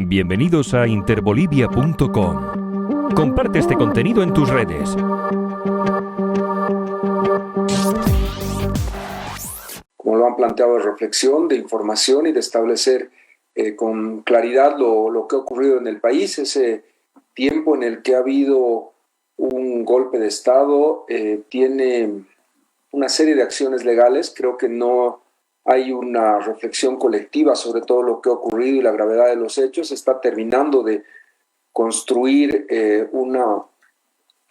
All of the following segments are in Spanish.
Bienvenidos a interbolivia.com. Comparte este contenido en tus redes. Como lo han planteado, de reflexión, de información y de establecer con claridad lo que ha ocurrido en el país, ese tiempo en el que ha habido un golpe de Estado, tiene una serie de acciones legales. Creo que no hay una reflexión colectiva sobre todo lo que ha ocurrido y la gravedad de los hechos. Se está terminando de construir una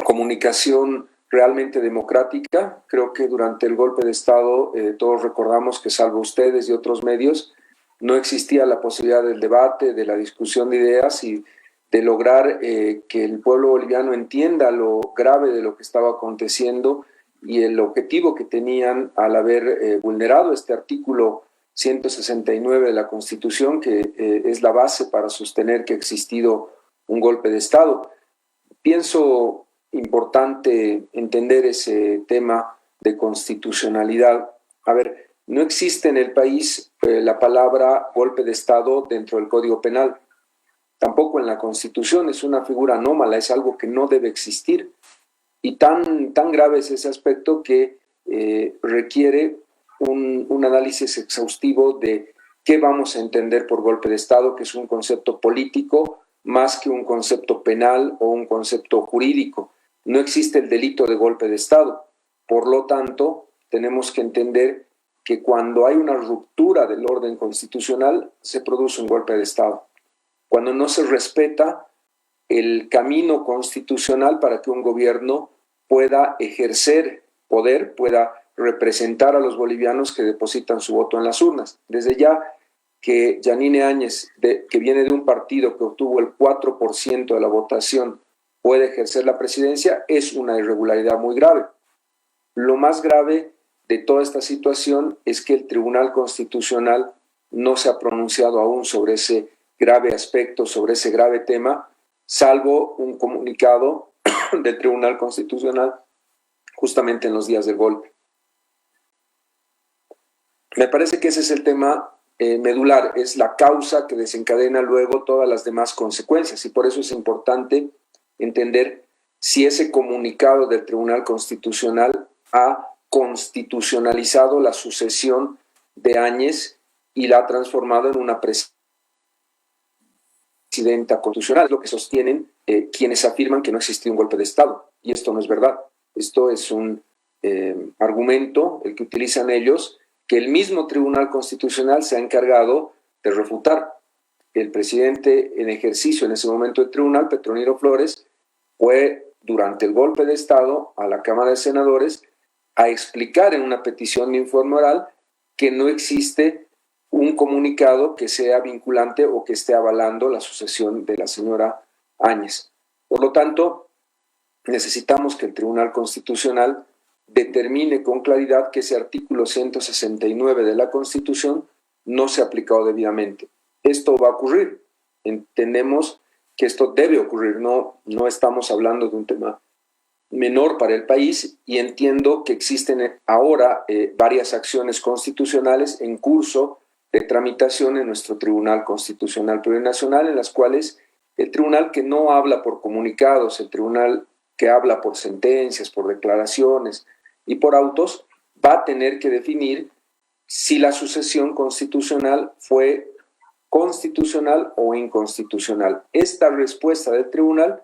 comunicación realmente democrática. Creo que durante el golpe de Estado todos recordamos que, salvo ustedes y otros medios, no existía la posibilidad del debate, de la discusión de ideas y de lograr que el pueblo boliviano entienda lo grave de lo que estaba aconteciendo y el objetivo que tenían al haber vulnerado este artículo 169 de la Constitución, que es la base para sostener que ha existido un golpe de Estado. Pienso importante entender ese tema de constitucionalidad. A ver, no existe en el país la palabra golpe de Estado dentro del Código Penal, tampoco en la Constitución. Es una figura anómala, es algo que no debe existir. Y tan grave es ese aspecto que requiere un análisis exhaustivo de qué vamos a entender por golpe de Estado, que es un concepto político más que un concepto penal o un concepto jurídico. No existe el delito de golpe de Estado. Por lo tanto, tenemos que entender que cuando hay una ruptura del orden constitucional, se produce un golpe de Estado. Cuando no se respeta el camino constitucional para que un gobierno pueda ejercer poder, pueda representar a los bolivianos que depositan su voto en las urnas. Desde ya que Yanine Áñez, que viene de un partido que obtuvo el 4% de la votación, puede ejercer la presidencia, es una irregularidad muy grave. Lo más grave de toda esta situación es que el Tribunal Constitucional no se ha pronunciado aún sobre ese grave aspecto, sobre ese grave tema, salvo un comunicado del Tribunal Constitucional justamente en los días del golpe. Me parece que ese es el tema medular, es la causa que desencadena luego todas las demás consecuencias, y por eso es importante entender si ese comunicado del Tribunal Constitucional ha constitucionalizado la sucesión de Áñez y la ha transformado en una presidenta constitucional, lo que sostienen quienes afirman que no existió un golpe de Estado, y esto no es verdad. Esto es un argumento, el que utilizan ellos, que el mismo Tribunal Constitucional se ha encargado de refutar. El presidente en ejercicio en ese momento del tribunal, Petronilo Flores, fue durante el golpe de Estado a la Cámara de Senadores a explicar en una petición de informe oral que no existe un comunicado que sea vinculante o que esté avalando la sucesión de la señora Áñez. Por lo tanto, necesitamos que el Tribunal Constitucional determine con claridad que ese artículo 169 de la Constitución no se ha aplicado debidamente. Esto va a ocurrir. Entendemos que esto debe ocurrir. No estamos hablando de un tema menor para el país, y entiendo que existen ahora varias acciones constitucionales en curso de tramitación en nuestro Tribunal Constitucional Plurinacional, en las cuales el tribunal, que no habla por comunicados, el tribunal que habla por sentencias, por declaraciones y por autos, va a tener que definir si la sucesión constitucional fue constitucional o inconstitucional. Esta respuesta del tribunal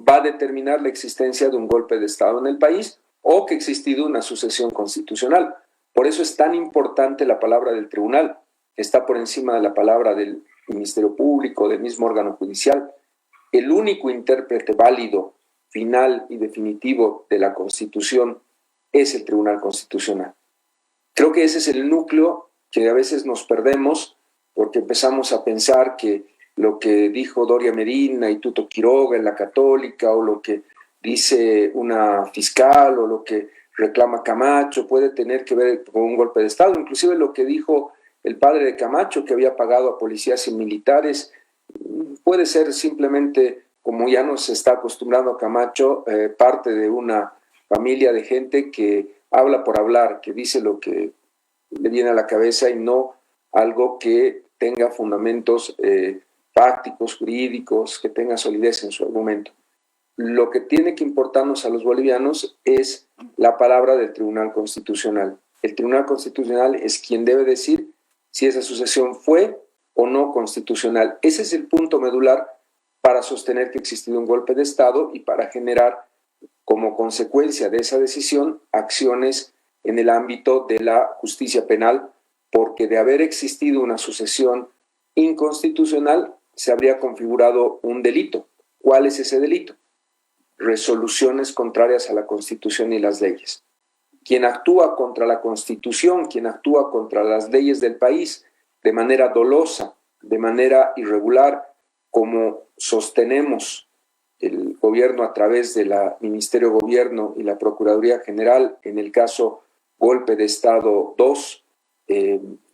va a determinar la existencia de un golpe de Estado en el país o que ha existido una sucesión constitucional. Por eso es tan importante la palabra del tribunal. Está por encima de la palabra del Ministerio Público, del mismo órgano judicial. El único intérprete válido, final y definitivo de la Constitución es el Tribunal Constitucional. Creo que ese es el núcleo que a veces nos perdemos porque empezamos a pensar que lo que dijo Doria Medina y Tuto Quiroga en la Católica, o lo que dice una fiscal, o lo que reclama Camacho puede tener que ver con un golpe de Estado. Inclusive lo que dijo el padre de Camacho, que había pagado a policías y militares, puede ser simplemente, como ya nos está acostumbrando a Camacho, parte de una familia de gente que habla por hablar, que dice lo que le viene a la cabeza y no algo que tenga fundamentos fácticos, jurídicos, que tenga solidez en su argumento. Lo que tiene que importarnos a los bolivianos es la palabra del Tribunal Constitucional. El Tribunal Constitucional es quien debe decir si esa sucesión fue o no constitucional. Ese es el punto medular para sostener que ha existido un golpe de Estado y para generar, como consecuencia de esa decisión, acciones en el ámbito de la justicia penal, porque de haber existido una sucesión inconstitucional se habría configurado un delito. ¿Cuál es ese delito? Resoluciones contrarias a la Constitución y las leyes. Quien actúa contra la Constitución, quien actúa contra las leyes del país de manera dolosa, de manera irregular, como sostenemos el gobierno a través de la Ministerio de Gobierno y la Procuraduría General, en el caso Golpe de Estado 2,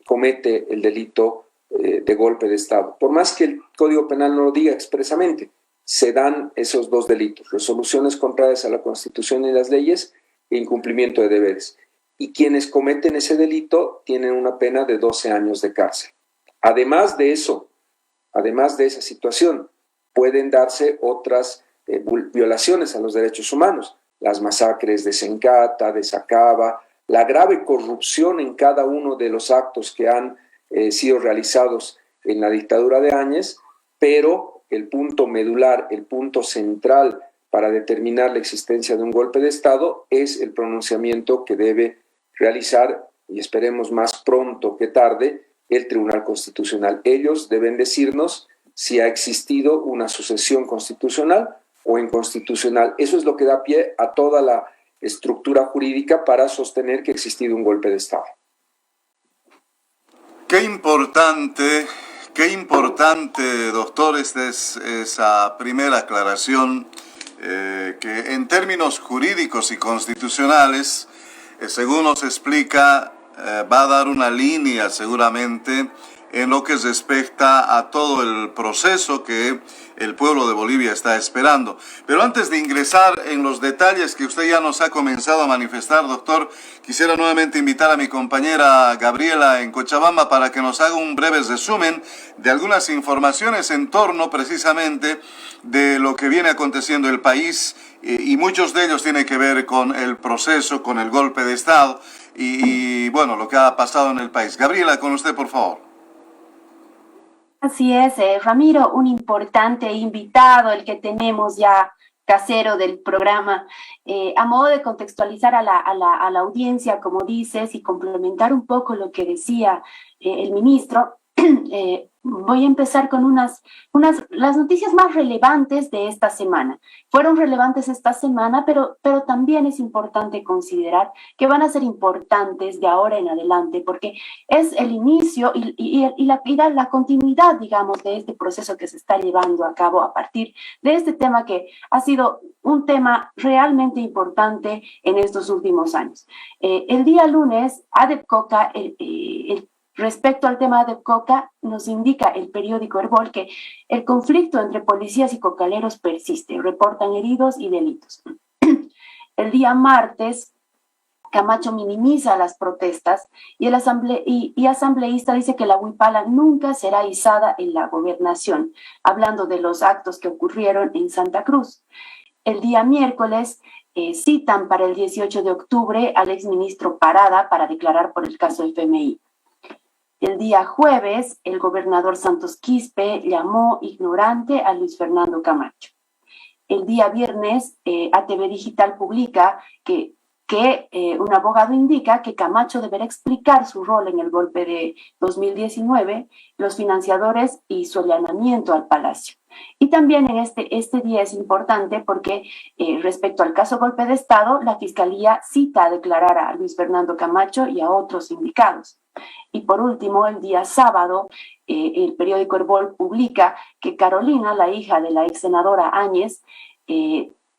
comete el delito de golpe de Estado. Por más que el Código Penal no lo diga expresamente, se dan esos dos delitos: resoluciones contrarias a la Constitución y las leyes e incumplimiento de deberes. Y quienes cometen ese delito tienen una pena de 12 años de cárcel. Además de eso, además de esa situación, pueden darse otras violaciones a los derechos humanos: las masacres de Sencata, de Sacaba, la grave corrupción en cada uno de los actos que han sido realizados en la dictadura de Áñez, pero el punto medular, el punto central para determinar la existencia de un golpe de Estado es el pronunciamiento que debe realizar, y esperemos más pronto que tarde, el Tribunal Constitucional. Ellos deben decirnos si ha existido una sucesión constitucional o inconstitucional. Eso es lo que da pie a toda la estructura jurídica para sostener que ha existido un golpe de Estado. Qué importante, doctor, esa primera aclaración que en términos jurídicos y constitucionales, según nos explica, va a dar una línea seguramente en lo que respecta a todo el proceso que el pueblo de Bolivia está esperando. Pero antes de ingresar en los detalles que usted ya nos ha comenzado a manifestar, doctor, quisiera nuevamente invitar a mi compañera Gabriela en Cochabamba para que nos haga un breve resumen de algunas informaciones en torno precisamente de lo que viene aconteciendo en el país, y muchos de ellos tienen que ver con el proceso, con el golpe de Estado y bueno, lo que ha pasado en el país. Gabriela, con usted, por favor. Así es, Ramiro, un importante invitado, el que tenemos ya casero del programa. A modo de contextualizar a la audiencia, como dices, y complementar un poco lo que decía el ministro, voy a empezar con las noticias más relevantes de esta semana. Fueron relevantes esta semana, pero también es importante considerar que van a ser importantes de ahora en adelante, porque es el inicio y la continuidad, digamos, de este proceso que se está llevando a cabo a partir de este tema que ha sido un tema realmente importante en estos últimos años. El día lunes, ADEPCOCA, respecto al tema de Coca, nos indica el periódico Herbol que el conflicto entre policías y cocaleros persiste, reportan heridos y delitos. El día martes, Camacho minimiza las protestas y el asambleísta dice que la huipala nunca será izada en la gobernación, hablando de los actos que ocurrieron en Santa Cruz. El día miércoles, citan para el 18 de octubre al exministro Parada para declarar por el caso FMI. El día jueves, el gobernador Santos Quispe llamó ignorante a Luis Fernando Camacho. El día viernes, ATV Digital publica que un abogado indica que Camacho deberá explicar su rol en el golpe de 2019, los financiadores y su allanamiento al palacio. Y también en este día es importante porque respecto al caso golpe de Estado, la Fiscalía cita a declarar a Luis Fernando Camacho y a otros indicados. Y por último, el día sábado, el periódico Herbol publica que Carolina, la hija de la ex senadora Áñez,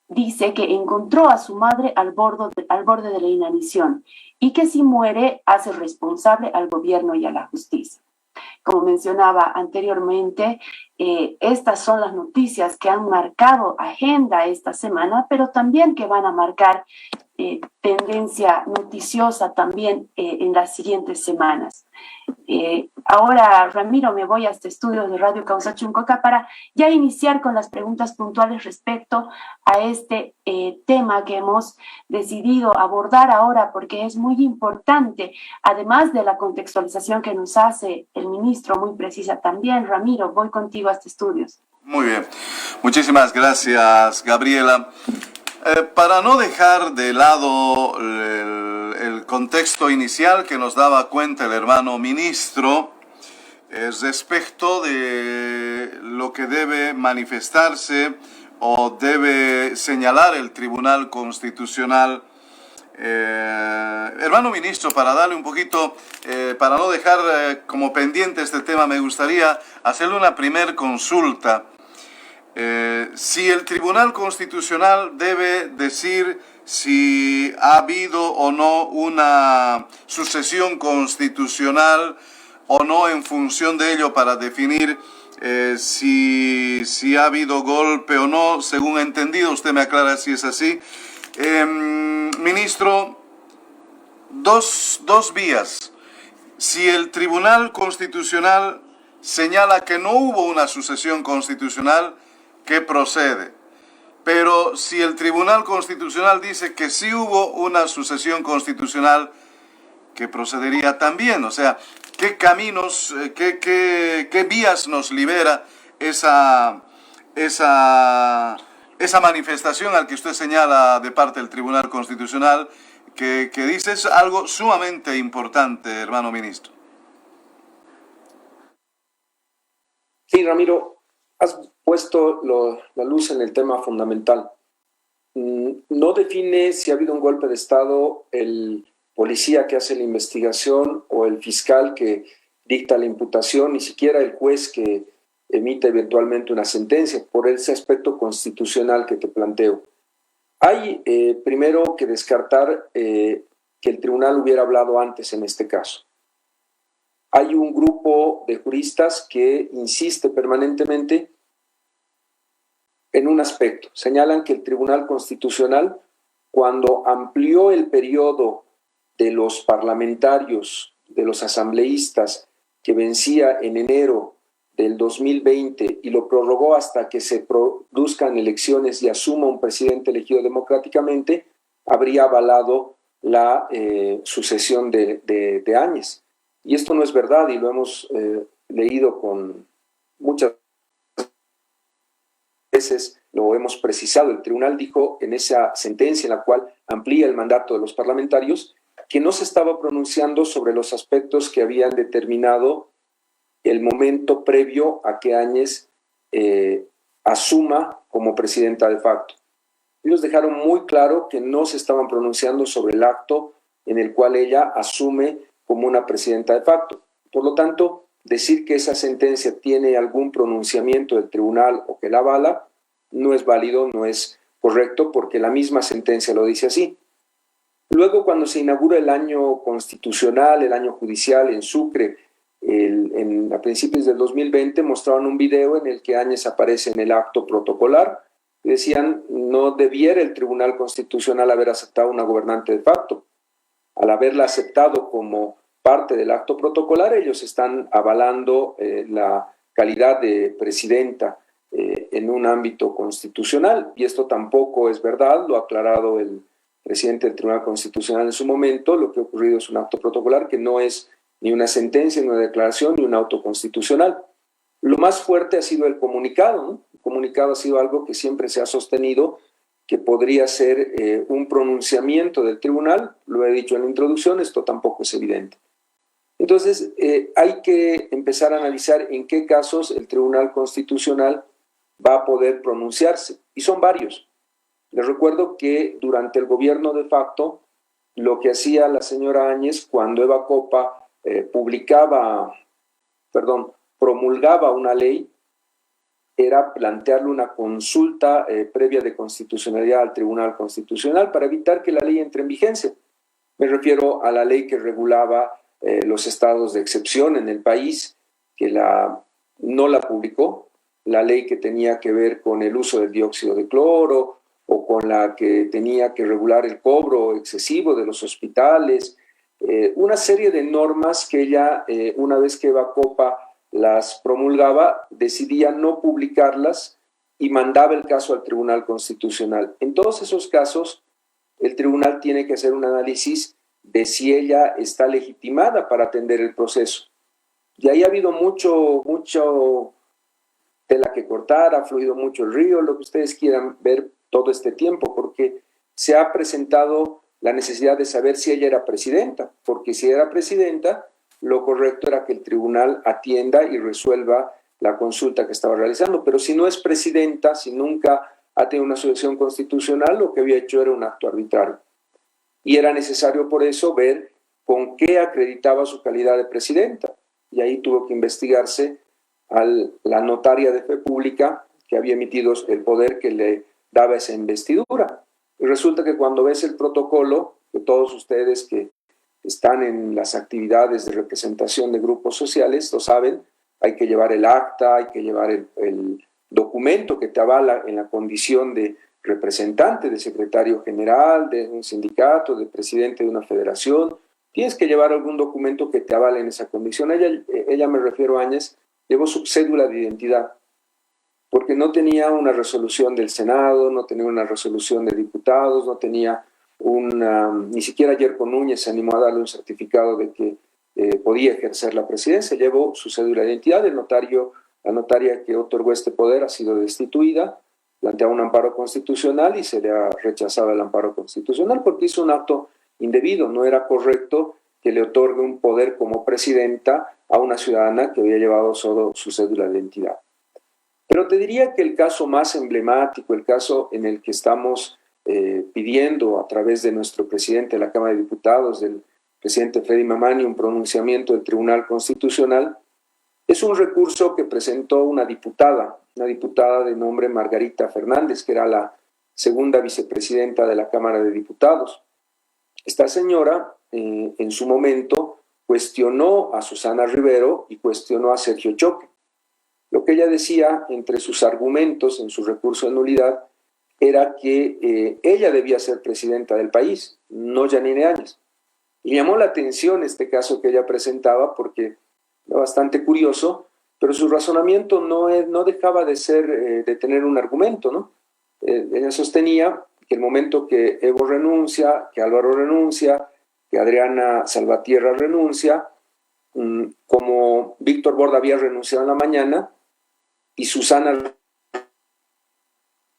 dice que encontró a su madre al borde de la inanición y que si muere hace responsable al gobierno y a la justicia. Como mencionaba anteriormente, estas son las noticias que han marcado agenda esta semana, pero también que van a marcar tendencia noticiosa también en las siguientes semanas. Ahora, Ramiro, me voy a este estudio de Radio Causa Chuncoca para ya iniciar con las preguntas puntuales respecto a este tema que hemos decidido abordar ahora, porque es muy importante, además de la contextualización que nos hace el ministro, muy precisa también. Ramiro, voy contigo a este estudio. Muy bien, muchísimas gracias, Gabriela. Para no dejar de lado el contexto inicial que nos daba cuenta el hermano ministro respecto de lo que debe manifestarse o debe señalar el Tribunal Constitucional. Hermano ministro, para darle un poquito, para no dejar como pendiente este tema, me gustaría hacerle una primer consulta. Si el Tribunal Constitucional debe decir si ha habido o no una sucesión constitucional o no en función de ello para definir si ha habido golpe o no, según he entendido, usted me aclara si es así. Ministro, dos vías. Si el Tribunal Constitucional señala que no hubo una sucesión constitucional, ¿qué procede? Pero si el Tribunal Constitucional dice que sí hubo una sucesión constitucional, ¿qué procedería también? O sea, ¿qué caminos, qué vías nos libera esa manifestación al que usted señala de parte del Tribunal Constitucional, que dice es algo sumamente importante, hermano ministro? Sí, Ramiro, has puesto la luz en el tema fundamental. No define si ha habido un golpe de Estado el policía que hace la investigación o el fiscal que dicta la imputación, ni siquiera el juez que emite eventualmente una sentencia, por ese aspecto constitucional que te planteo. Hay primero que descartar que el tribunal hubiera hablado antes en este caso. Hay un grupo de juristas que insiste permanentemente en un aspecto. Señalan que el Tribunal Constitucional, cuando amplió el periodo de los parlamentarios, de los asambleístas, que vencía en enero del 2020 y lo prorrogó hasta que se produzcan elecciones y asuma un presidente elegido democráticamente, habría avalado la sucesión de Áñez. Y esto no es verdad y lo hemos leído con muchas veces, lo hemos precisado. El tribunal dijo en esa sentencia en la cual amplía el mandato de los parlamentarios que no se estaba pronunciando sobre los aspectos que habían determinado el momento previo a que Áñez asuma como presidenta de facto. Ellos dejaron muy claro que no se estaban pronunciando sobre el acto en el cual ella asume como una presidenta de facto. Por lo tanto, decir que esa sentencia tiene algún pronunciamiento del tribunal o que la avala no es válido, no es correcto, porque la misma sentencia lo dice así. Luego, cuando se inaugura el año constitucional, el año judicial en Sucre, a principios del 2020, mostraron un video en el que Áñez aparece en el acto protocolar. Decían, no debiera el Tribunal Constitucional haber aceptado una gobernante de facto. Al haberla aceptado como parte del acto protocolar, ellos están avalando la calidad de presidenta en un ámbito constitucional, y esto tampoco es verdad, lo ha aclarado el presidente del Tribunal Constitucional en su momento. Lo que ha ocurrido es un acto protocolar que no es ni una sentencia, ni una declaración, ni un auto constitucional. Lo más fuerte ha sido el comunicado, ¿no? El comunicado ha sido algo que siempre se ha sostenido, que podría ser un pronunciamiento del tribunal. Lo he dicho en la introducción, esto tampoco es evidente. Entonces, hay que empezar a analizar en qué casos el Tribunal Constitucional va a poder pronunciarse, y son varios. Les recuerdo que durante el gobierno de facto, lo que hacía la señora Áñez cuando Eva Copa promulgaba una ley, era plantearle una consulta previa de constitucionalidad al Tribunal Constitucional para evitar que la ley entre en vigencia. Me refiero a la ley que regulaba los estados de excepción en el país, que no la publicó, la ley que tenía que ver con el uso del dióxido de cloro o con la que tenía que regular el cobro excesivo de los hospitales, una serie de normas que ella, una vez que Eva Copa las promulgaba, decidía no publicarlas y mandaba el caso al Tribunal Constitucional. En todos esos casos, el tribunal tiene que hacer un análisis de si ella está legitimada para atender el proceso. Y ahí ha habido mucho tela que cortar, ha fluido mucho el río, lo que ustedes quieran ver todo este tiempo, porque se ha presentado la necesidad de saber si ella era presidenta, porque si era presidenta, lo correcto era que el tribunal atienda y resuelva la consulta que estaba realizando, pero si no es presidenta, si nunca ha tenido una sucesión constitucional, lo que había hecho era un acto arbitrario. Y era necesario por eso ver con qué acreditaba su calidad de presidenta. Y ahí tuvo que investigarse a la notaria de fe pública que había emitido el poder que le daba esa investidura. Y resulta que cuando ves el protocolo, de todos ustedes que están en las actividades de representación de grupos sociales, lo saben, hay que llevar el acta, hay que llevar el documento que te avala en la condición de representante, de secretario general, de un sindicato, de presidente de una federación. Tienes que llevar algún documento que te avale en esa condición. Ella me refiero a Áñez, llevó su cédula de identidad, porque no tenía una resolución del Senado, no tenía una resolución de diputados, no tenía ni siquiera Yerko Núñez se animó a darle un certificado de que podía ejercer la presidencia. Llevó su cédula de identidad, la notaria que otorgó este poder ha sido destituida, planteaba un amparo constitucional y se le ha rechazado el amparo constitucional porque hizo un acto indebido. No era correcto que le otorgue un poder como presidenta a una ciudadana que había llevado solo su cédula de identidad. Pero te diría que el caso más emblemático, el caso en el que estamos pidiendo a través de nuestro presidente de la Cámara de Diputados, del presidente Freddy Mamani, un pronunciamiento del Tribunal Constitucional, es un recurso que presentó una diputada de nombre Margarita Fernández, que era la segunda vicepresidenta de la Cámara de Diputados. Esta señora, en su momento, cuestionó a Susana Rivero y cuestionó a Sergio Choque. Lo que ella decía entre sus argumentos en su recurso de nulidad era que ella debía ser presidenta del país, no Yanine Áñez. Y llamó la atención este caso que ella presentaba porque era bastante curioso, pero su razonamiento no dejaba de tener un argumento, ¿no? Ella sostenía que el momento que Evo renuncia, que Álvaro renuncia, que Adriana Salvatierra renuncia, como Víctor Borda había renunciado en la mañana y Susana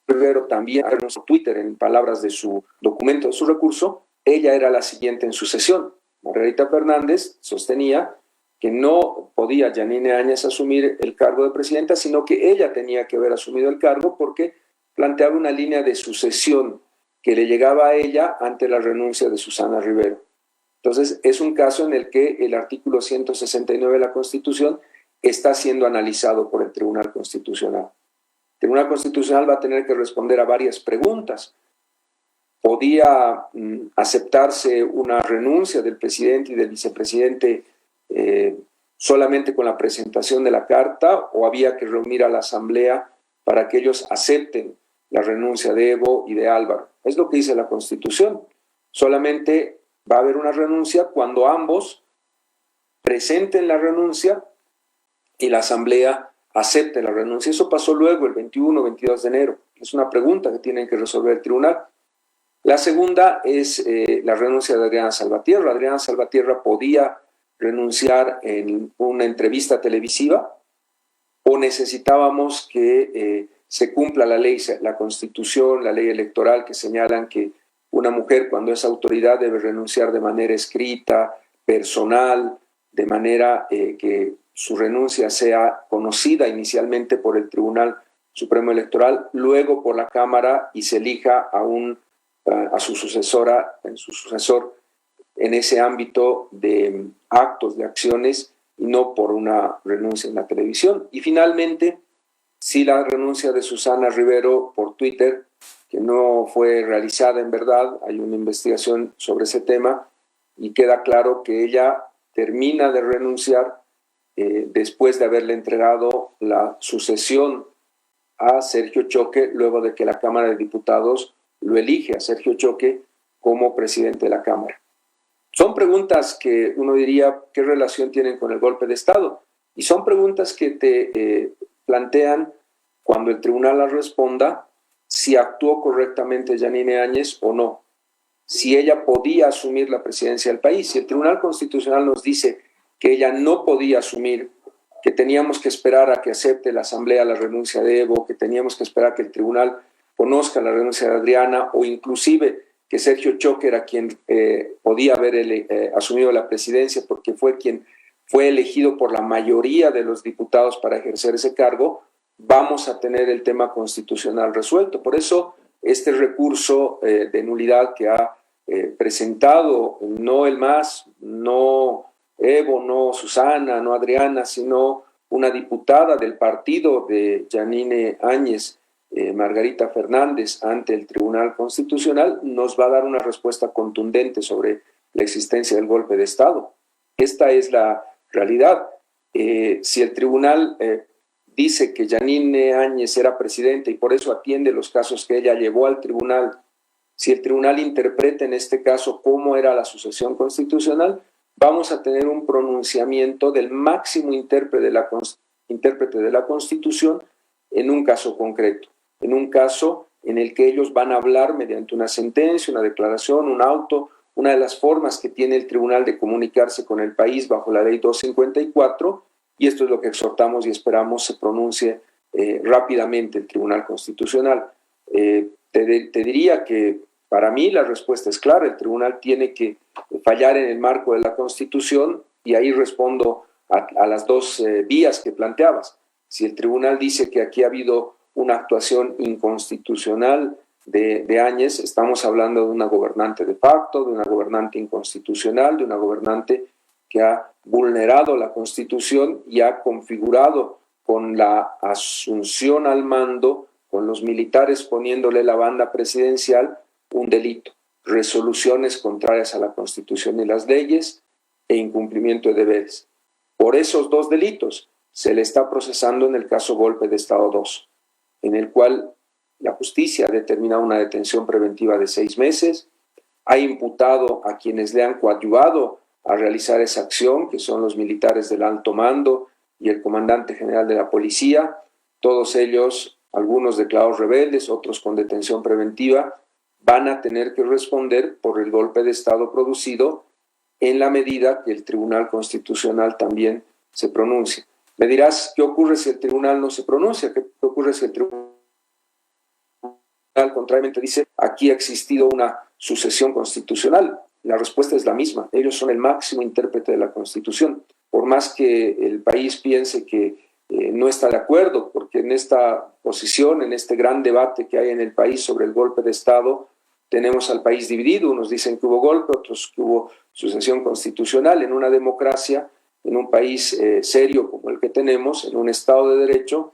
Rivero también renunció a Twitter en palabras de su documento, de su recurso, ella era la siguiente en sucesión. Margarita Fernández sostenía que no podía Yanine Áñez asumir el cargo de presidenta, sino que ella tenía que haber asumido el cargo porque planteaba una línea de sucesión que le llegaba a ella ante la renuncia de Susana Rivero. Entonces, es un caso en el que el artículo 169 de la Constitución está siendo analizado por el Tribunal Constitucional. El Tribunal Constitucional va a tener que responder a varias preguntas. ¿Podía aceptarse una renuncia del presidente y del vicepresidente solamente con la presentación de la carta o había que reunir a la Asamblea para que ellos acepten la renuncia de Evo y de Álvaro? Es lo que dice la Constitución. Solamente va a haber una renuncia cuando ambos presenten la renuncia y la Asamblea acepte la renuncia. Eso pasó luego el 21 o 22 de enero. Es una pregunta que tienen que resolver el tribunal. La segunda es la renuncia de Adriana Salvatierra. Adriana Salvatierra podía renunciar en una entrevista televisiva o necesitábamos que se cumpla la ley, la Constitución, la ley electoral que señalan que una mujer cuando es autoridad debe renunciar de manera escrita, personal, de manera que su renuncia sea conocida inicialmente por el Tribunal Supremo Electoral, luego por la Cámara y se elija a su sucesor en ese ámbito de actos, de acciones, y no por una renuncia en la televisión. Y finalmente, sí, la renuncia de Susana Rivero por Twitter, que no fue realizada en verdad, hay una investigación sobre ese tema, y queda claro que ella termina de renunciar después de haberle entregado la sucesión a Sergio Choque, luego de que la Cámara de Diputados lo elige a Sergio Choque como presidente de la Cámara. Son preguntas que uno diría, ¿qué relación tienen con el golpe de Estado? Y son preguntas que te plantean, cuando el tribunal las responda, si actuó correctamente Yanine Áñez o no, si ella podía asumir la presidencia del país. Si el Tribunal Constitucional nos dice que ella no podía asumir, que teníamos que esperar a que acepte la Asamblea la renuncia de Evo, que teníamos que esperar a que el tribunal conozca la renuncia de Adriana, o inclusive que Sergio Choque era quien podía haber asumido la presidencia porque fue quien fue elegido por la mayoría de los diputados para ejercer ese cargo, vamos a tener el tema constitucional resuelto. Por eso este recurso de nulidad que ha presentado no el MAS, no Evo, no Susana, no Adriana, sino una diputada del partido de Yanine Áñez, Margarita Fernández, ante el Tribunal Constitucional, nos va a dar una respuesta contundente sobre la existencia del golpe de Estado. Esta es la realidad. Si el tribunal dice que Yanine Áñez era presidenta y por eso atiende los casos que ella llevó al tribunal, si el tribunal interpreta en este caso cómo era la sucesión constitucional, vamos a tener un pronunciamiento del máximo intérprete de la Constitución en un caso concreto, en un caso en el que ellos van a hablar mediante una sentencia, una declaración, un auto, una de las formas que tiene el tribunal de comunicarse con el país bajo la ley 254, y esto es lo que exhortamos y esperamos se pronuncie rápidamente el Tribunal Constitucional. Te diría que para mí la respuesta es clara, el tribunal tiene que fallar en el marco de la Constitución, y ahí respondo a las dos vías que planteabas. Si el tribunal dice que aquí ha habido una actuación inconstitucional de Áñez, estamos hablando de una gobernante de facto, de una gobernante inconstitucional, de una gobernante que ha vulnerado la Constitución y ha configurado con la asunción al mando, con los militares poniéndole la banda presidencial, un delito, resoluciones contrarias a la Constitución y las leyes e incumplimiento de deberes. Por esos dos delitos se le está procesando en el caso Golpe de Estado 2, en el cual la justicia ha determinado una detención preventiva de 6 meses, ha imputado a quienes le han coadyuvado a realizar esa acción, que son los militares del alto mando y el comandante general de la policía, todos ellos, algunos declarados rebeldes, otros con detención preventiva, van a tener que responder por el golpe de Estado producido en la medida que el Tribunal Constitucional también se pronuncie. Me dirás, ¿qué ocurre si el tribunal no se pronuncia? ¿Qué ocurre si el tribunal contrariamente dice, aquí ha existido una sucesión constitucional? La respuesta es la misma. Ellos son el máximo intérprete de la Constitución. Por más que el país piense que no está de acuerdo, porque en esta posición, en este gran debate que hay en el país sobre el golpe de Estado, tenemos al país dividido. Unos dicen que hubo golpe, otros que hubo sucesión constitucional. En una democracia, en un país serio como el que tenemos, en un Estado de Derecho,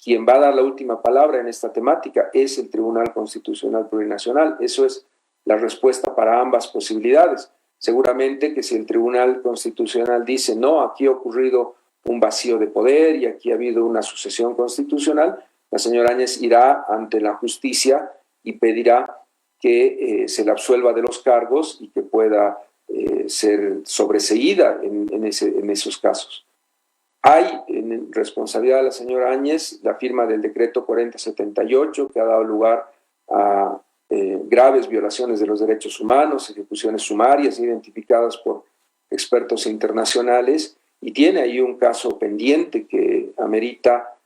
quien va a dar la última palabra en esta temática es el Tribunal Constitucional Plurinacional. Eso es la respuesta para ambas posibilidades. Seguramente que si el Tribunal Constitucional dice no, aquí ha ocurrido un vacío de poder y aquí ha habido una sucesión constitucional, la señora Áñez irá ante la justicia y pedirá que se le absuelva de los cargos y que pueda ser sobreseída en esos casos. Hay en responsabilidad de la señora Áñez la firma del decreto 4078 que ha dado lugar a graves violaciones de los derechos humanos, ejecuciones sumarias identificadas por expertos internacionales, y tiene ahí un caso pendiente que amerita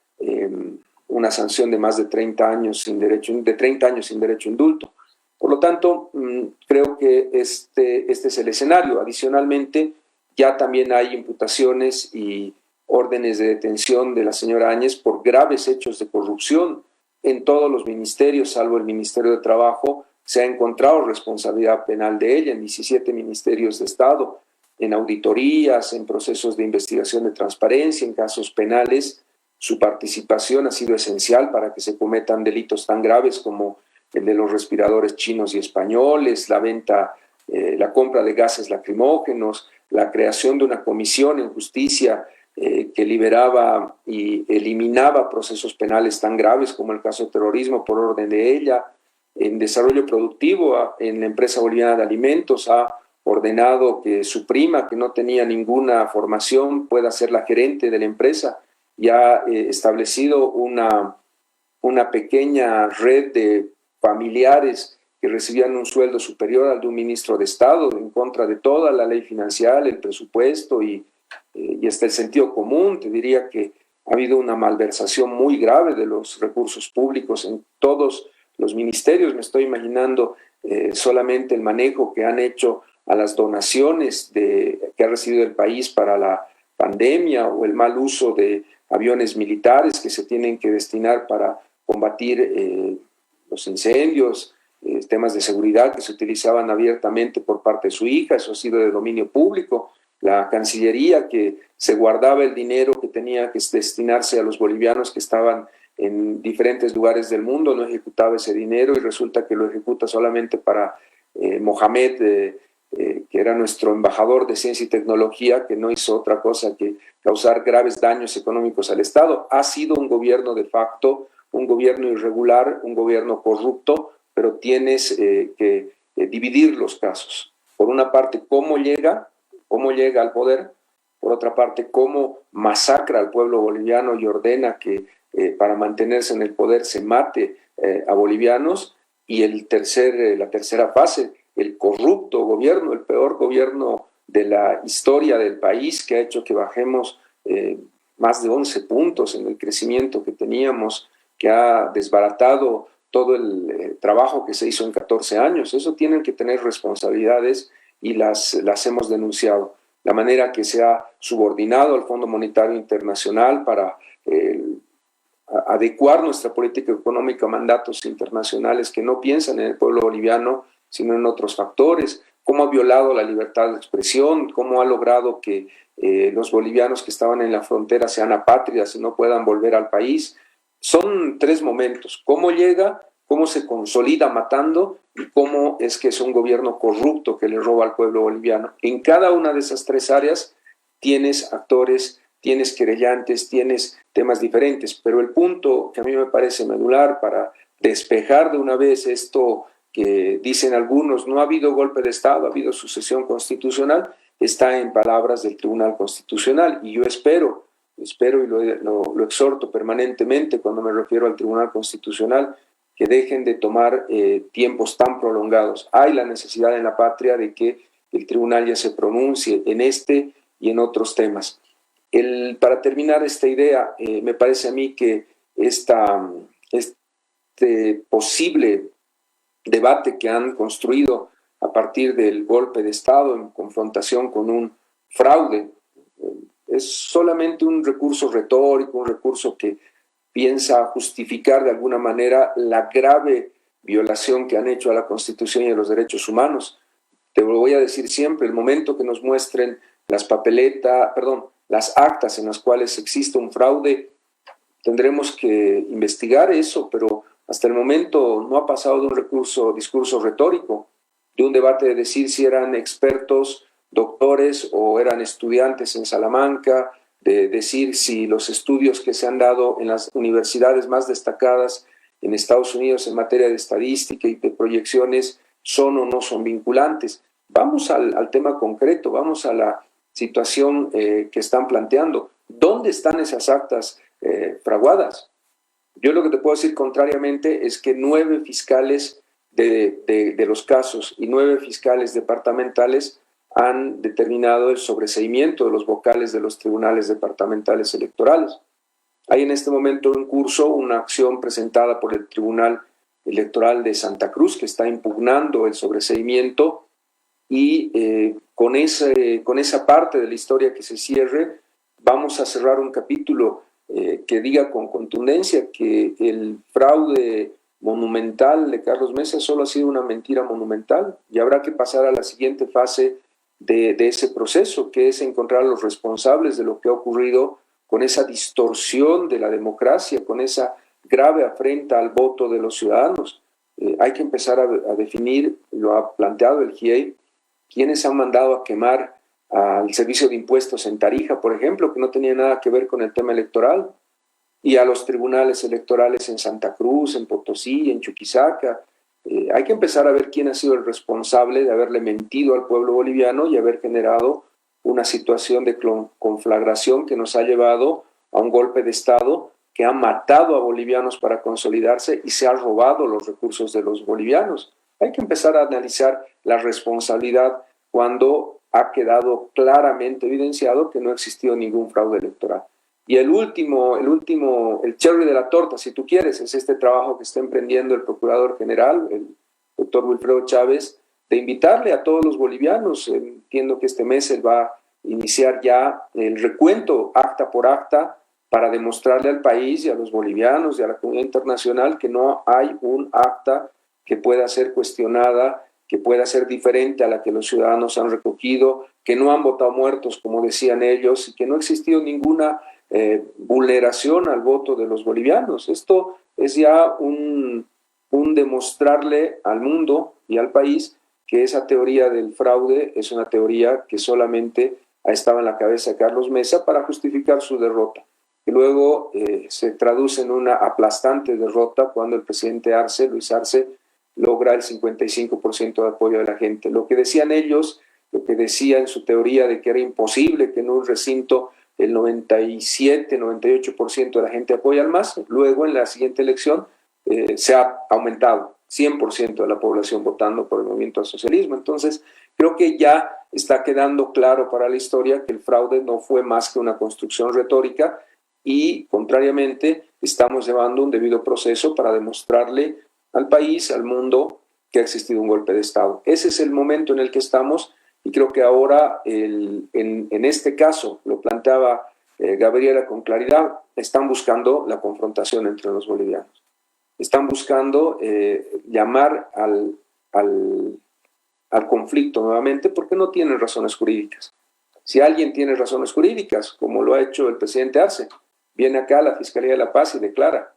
una sanción de más de 30 años sin derecho a indulto. Por lo tanto, creo que este es el escenario. Adicionalmente, ya también hay imputaciones y órdenes de detención de la señora Áñez por graves hechos de corrupción. En todos los ministerios, salvo el Ministerio de Trabajo, se ha encontrado responsabilidad penal de ella, en 17 ministerios de Estado, en auditorías, en procesos de investigación de transparencia, en casos penales. Su participación ha sido esencial para que se cometan delitos tan graves como el de los respiradores chinos y españoles, la venta, la compra de gases lacrimógenos, la creación de una comisión en justicia que liberaba y eliminaba procesos penales tan graves como el caso de terrorismo por orden de ella, en desarrollo productivo en la empresa boliviana de alimentos, ha ordenado que su prima, que no tenía ninguna formación, pueda ser la gerente de la empresa y ha establecido una pequeña red de familiares que recibían un sueldo superior al de un ministro de Estado, en contra de toda la ley financiera, el presupuesto y hasta el sentido común. Te diría que ha habido una malversación muy grave de los recursos públicos en todos los ministerios. Me estoy imaginando solamente el manejo que han hecho a las donaciones que ha recibido el país para la pandemia, o el mal uso de aviones militares que se tienen que destinar para combatir los incendios, temas de seguridad que se utilizaban abiertamente por parte de su hija. Eso ha sido de dominio público. La Cancillería, que se guardaba el dinero que tenía que destinarse a los bolivianos que estaban en diferentes lugares del mundo, no ejecutaba ese dinero y resulta que lo ejecuta solamente para Mohamed, que era nuestro embajador de ciencia y tecnología, que no hizo otra cosa que causar graves daños económicos al Estado. Ha sido un gobierno de facto, un gobierno irregular, un gobierno corrupto, pero tienes que dividir los casos. Por una parte, cómo llega al poder; por otra parte, cómo masacra al pueblo boliviano y ordena que para mantenerse en el poder se mate a bolivianos; y la tercera fase, el corrupto gobierno, el peor gobierno de la historia del país, que ha hecho que bajemos más de 11 puntos en el crecimiento que teníamos, que ha desbaratado todo el trabajo que se hizo en 14 años. Eso tienen que tener responsabilidades y las hemos denunciado. La manera que se ha subordinado al Fondo Monetario Internacional para adecuar nuestra política económica a mandatos internacionales que no piensan en el pueblo boliviano, sino en otros factores; cómo ha violado la libertad de expresión; cómo ha logrado que los bolivianos que estaban en la frontera sean apátridas y no puedan volver al país. Son tres momentos: cómo llega, cómo se consolida matando, y cómo es que es un gobierno corrupto que le roba al pueblo boliviano. En cada una de esas tres áreas tienes actores, tienes querellantes, tienes temas diferentes, pero el punto que a mí me parece medular para despejar de una vez esto que dicen algunos, no ha habido golpe de Estado, ha habido sucesión constitucional, está en palabras del Tribunal Constitucional. Y yo espero y lo exhorto permanentemente cuando me refiero al Tribunal Constitucional, que dejen de tomar tiempos tan prolongados. Hay la necesidad en la patria de que el tribunal ya se pronuncie en este y en otros temas. Para terminar esta idea, me parece a mí que este posible debate que han construido a partir del golpe de Estado en confrontación con un fraude es solamente un recurso retórico, un recurso que piensa justificar de alguna manera la grave violación que han hecho a la Constitución y a los derechos humanos. Te lo voy a decir siempre: el momento que nos muestren las actas en las cuales existe un fraude, tendremos que investigar eso, pero hasta el momento no ha pasado de un discurso retórico, de un debate de decir si eran expertos, doctores o eran estudiantes en Salamanca, de decir si los estudios que se han dado en las universidades más destacadas en Estados Unidos en materia de estadística y de proyecciones son o no son vinculantes. Vamos al tema concreto, vamos a la situación que están planteando. ¿Dónde están esas actas fraguadas? Yo lo que te puedo decir contrariamente es que 9 fiscales de los casos y 9 fiscales departamentales han determinado el sobreseimiento de los vocales de los tribunales departamentales electorales. Hay en este momento en curso una acción presentada por el Tribunal Electoral de Santa Cruz que está impugnando el sobreseimiento, y con esa parte de la historia que se cierre, vamos a cerrar un capítulo que diga con contundencia que el fraude monumental de Carlos Mesa solo ha sido una mentira monumental, y habrá que pasar a la siguiente fase de ese proceso, que es encontrar a los responsables de lo que ha ocurrido con esa distorsión de la democracia, con esa grave afrenta al voto de los ciudadanos. Hay que empezar a definir, lo ha planteado el GIEI, quiénes han mandado a quemar al servicio de impuestos en Tarija, por ejemplo, que no tenía nada que ver con el tema electoral, y a los tribunales electorales en Santa Cruz, en Potosí, en Chuquisaca, Hay que empezar a ver quién ha sido el responsable de haberle mentido al pueblo boliviano y haber generado una situación de conflagración que nos ha llevado a un golpe de Estado que ha matado a bolivianos para consolidarse y se ha robado los recursos de los bolivianos. Hay que empezar a analizar la responsabilidad cuando ha quedado claramente evidenciado que no ha existido ningún fraude electoral. Y el cherry de la torta, si tú quieres, es este trabajo que está emprendiendo el Procurador General, el doctor Wilfredo Chávez, de invitarle a todos los bolivianos. Entiendo que este mes él va a iniciar ya el recuento acta por acta para demostrarle al país y a los bolivianos y a la comunidad internacional que no hay un acta que pueda ser cuestionada, que pueda ser diferente a la que los ciudadanos han recogido, que no han votado muertos, como decían ellos, y que no ha existido ninguna vulneración al voto de los bolivianos. Esto es ya un demostrarle al mundo y al país que esa teoría del fraude es una teoría que solamente ha estado en la cabeza de Carlos Mesa para justificar su derrota, que luego se traduce en una aplastante derrota cuando el presidente Luis Arce, logra el 55% de apoyo de la gente. Lo que decían ellos, lo que decía en su teoría de que era imposible que en un recinto el 97, 98% de la gente apoya al MAS, luego en la siguiente elección se ha aumentado 100% de la población votando por el movimiento al socialismo. Entonces, creo que ya está quedando claro para la historia que el fraude no fue más que una construcción retórica y, contrariamente, estamos llevando un debido proceso para demostrarle al país, al mundo, que ha existido un golpe de Estado. Ese es el momento en el que estamos y creo que ahora, en este caso, lo planteaba Gabriela con claridad, están buscando la confrontación entre los bolivianos. Están buscando llamar al conflicto nuevamente porque no tienen razones jurídicas. Si alguien tiene razones jurídicas, como lo ha hecho el presidente Arce, viene acá a la Fiscalía de la Paz y declara,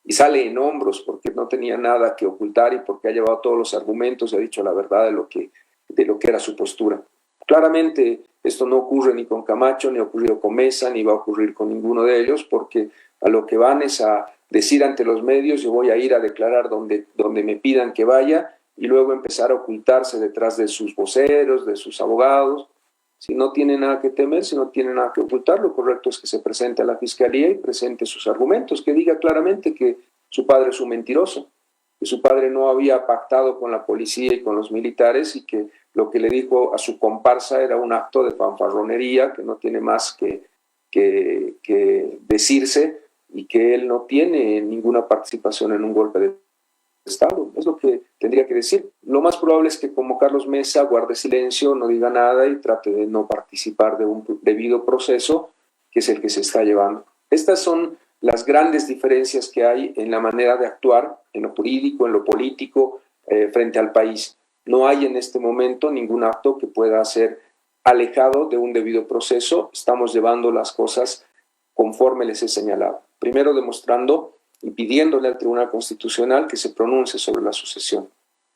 y sale en hombros porque no tenía nada que ocultar y porque ha llevado todos los argumentos y ha dicho la verdad de lo que era su postura. Claramente esto no ocurre ni con Camacho, ni ha ocurrido con Mesa, ni va a ocurrir con ninguno de ellos, porque a lo que van es a decir ante los medios, yo voy a ir a declarar donde me pidan que vaya, y luego empezar a ocultarse detrás de sus voceros, de sus abogados. Si no tiene nada que temer, si no tiene nada que ocultar, lo correcto es que se presente a la Fiscalía y presente sus argumentos, que diga claramente que su padre es un mentiroso, que su padre no había pactado con la policía y con los militares y que lo que le dijo a su comparsa era un acto de fanfarronería que no tiene más que decirse y que él no tiene ninguna participación en un golpe de Estado. Es lo que tendría que decir. Lo más probable es que como Carlos Mesa guarde silencio, no diga nada y trate de no participar de un debido proceso que es el que se está llevando. Estas son las grandes diferencias que hay en la manera de actuar, en lo jurídico, en lo político, frente al país. No hay en este momento ningún acto que pueda ser alejado de un debido proceso. Estamos llevando las cosas conforme les he señalado. Primero demostrando y pidiéndole al Tribunal Constitucional que se pronuncie sobre la sucesión.